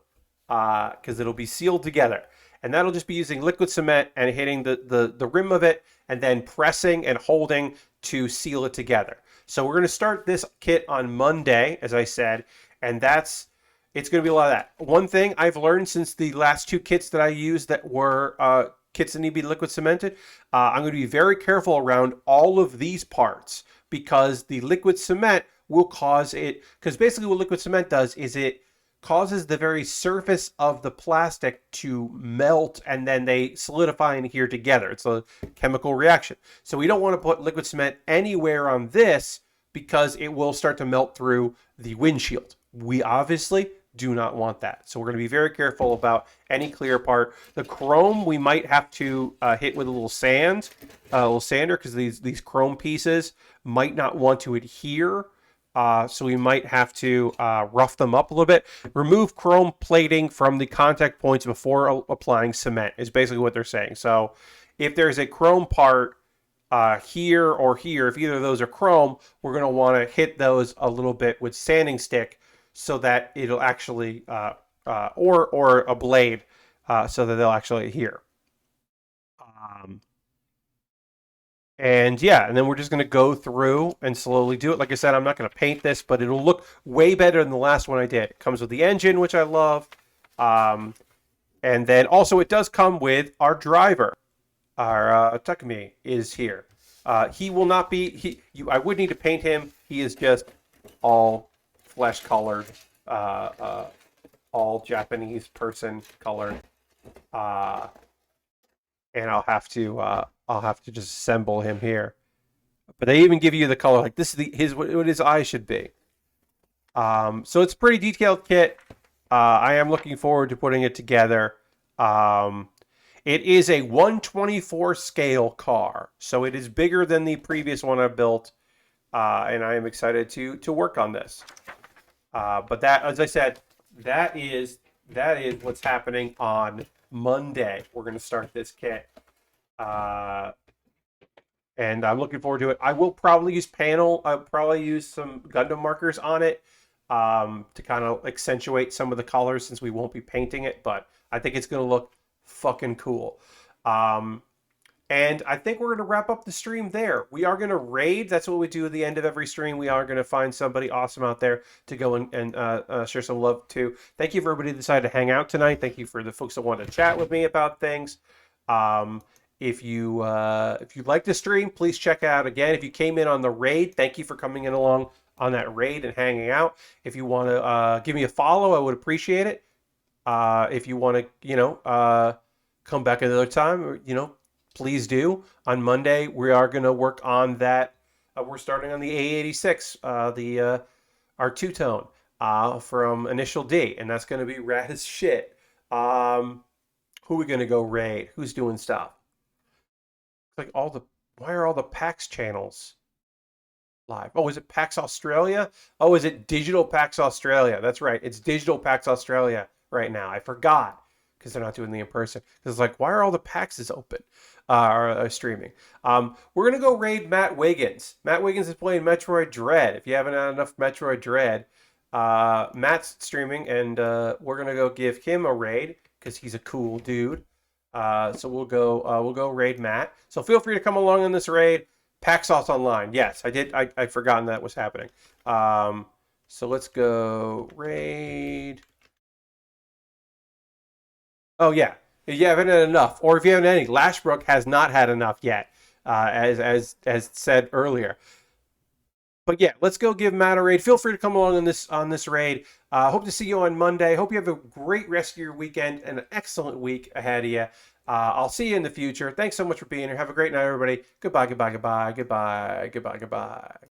because it'll be sealed together. And that'll just be using liquid cement and hitting the rim of it and then pressing and holding to seal it together. So we're going to start this kit on Monday, as I said, and it's going to be a lot of that. One thing I've learned since the last two kits that I used that were kits that need to be liquid cemented, I'm going to be very careful around all of these parts because the liquid cement will cause it, because basically what liquid cement does is it causes the very surface of the plastic to melt and then they solidify and adhere together. It's a chemical reaction. So we don't want to put liquid cement anywhere on this because it will start to melt through the windshield. We obviously do not want that. So we're going to be very careful about any clear part. The chrome we might have to hit with a little sander, because these chrome pieces might not want to adhere. So we might have to rough them up a little bit. Remove chrome plating from the contact points before applying cement is basically what they're saying. So if there's a chrome part here or here, if either of those are chrome, we're going to want to hit those a little bit with sanding stick so that it'll actually, or a blade, so that they'll actually adhere. And yeah, and then we're just going to go through and slowly do it. Like I said, I'm not going to paint this, but it'll look way better than the last one I did. It comes with the engine, which I love. And then also it does come with our driver. Our Takumi is here. He will not be, I would need to paint him. He is just all flesh colored, all Japanese person colored. And I'll have to just assemble him here. But they even give you the color, like this is what his eyes should be. So it's a pretty detailed kit. I am looking forward to putting it together. It is a 124 scale car, so it is bigger than the previous one I built, and I am excited to work on this. But that, as I said, that is what's happening on Monday. We're going to start this kit, and I'm looking forward to it. I will probably use I'll probably use some Gundam markers on it to kind of accentuate some of the colors since we won't be painting it. But I think it's going to look fucking cool. And I think we're going to wrap up the stream there. We are going to raid. That's what we do at the end of every stream. We are going to find somebody awesome out there to go and share some love to. Thank you for everybody who decided to hang out tonight. Thank you for the folks that want to chat with me about things. If you like the stream, please check out again. If you came in on the raid, thank you for coming in along on that raid and hanging out. If you want to give me a follow, I would appreciate it. If you want to, come back another time, please do. On Monday, we are going to work on that. We're starting on the A86, our two-tone from Initial D, and that's going to be rad as shit. Who are we going to go raid? Who's doing stuff? Like why are all the PAX channels live? Oh, is it PAX Australia? Oh, is it Digital PAX Australia? That's right. It's Digital PAX Australia right now. I forgot because they're not doing the in-person. Because it's like, why are all the PAXs open or streaming? We're going to go raid Matt Wiggins. Matt Wiggins is playing Metroid Dread. If you haven't had enough Metroid Dread, Matt's streaming, and we're going to go give him a raid because he's a cool dude. So we'll go raid Matt. So feel free to come along on this raid. Paxos Online. Yes, I did. I'd forgotten that was happening. So let's go raid. Oh yeah, if you haven't had enough, or if you haven't had any, Lashbrook has not had enough yet, as said earlier. But yeah, let's go give Matt a raid. Feel free to come along on this raid. Hope to see you on Monday. Hope you have a great rest of your weekend and an excellent week ahead of you. I'll see you in the future. Thanks so much for being here. Have a great night, everybody. Goodbye, goodbye, goodbye, goodbye, goodbye, goodbye.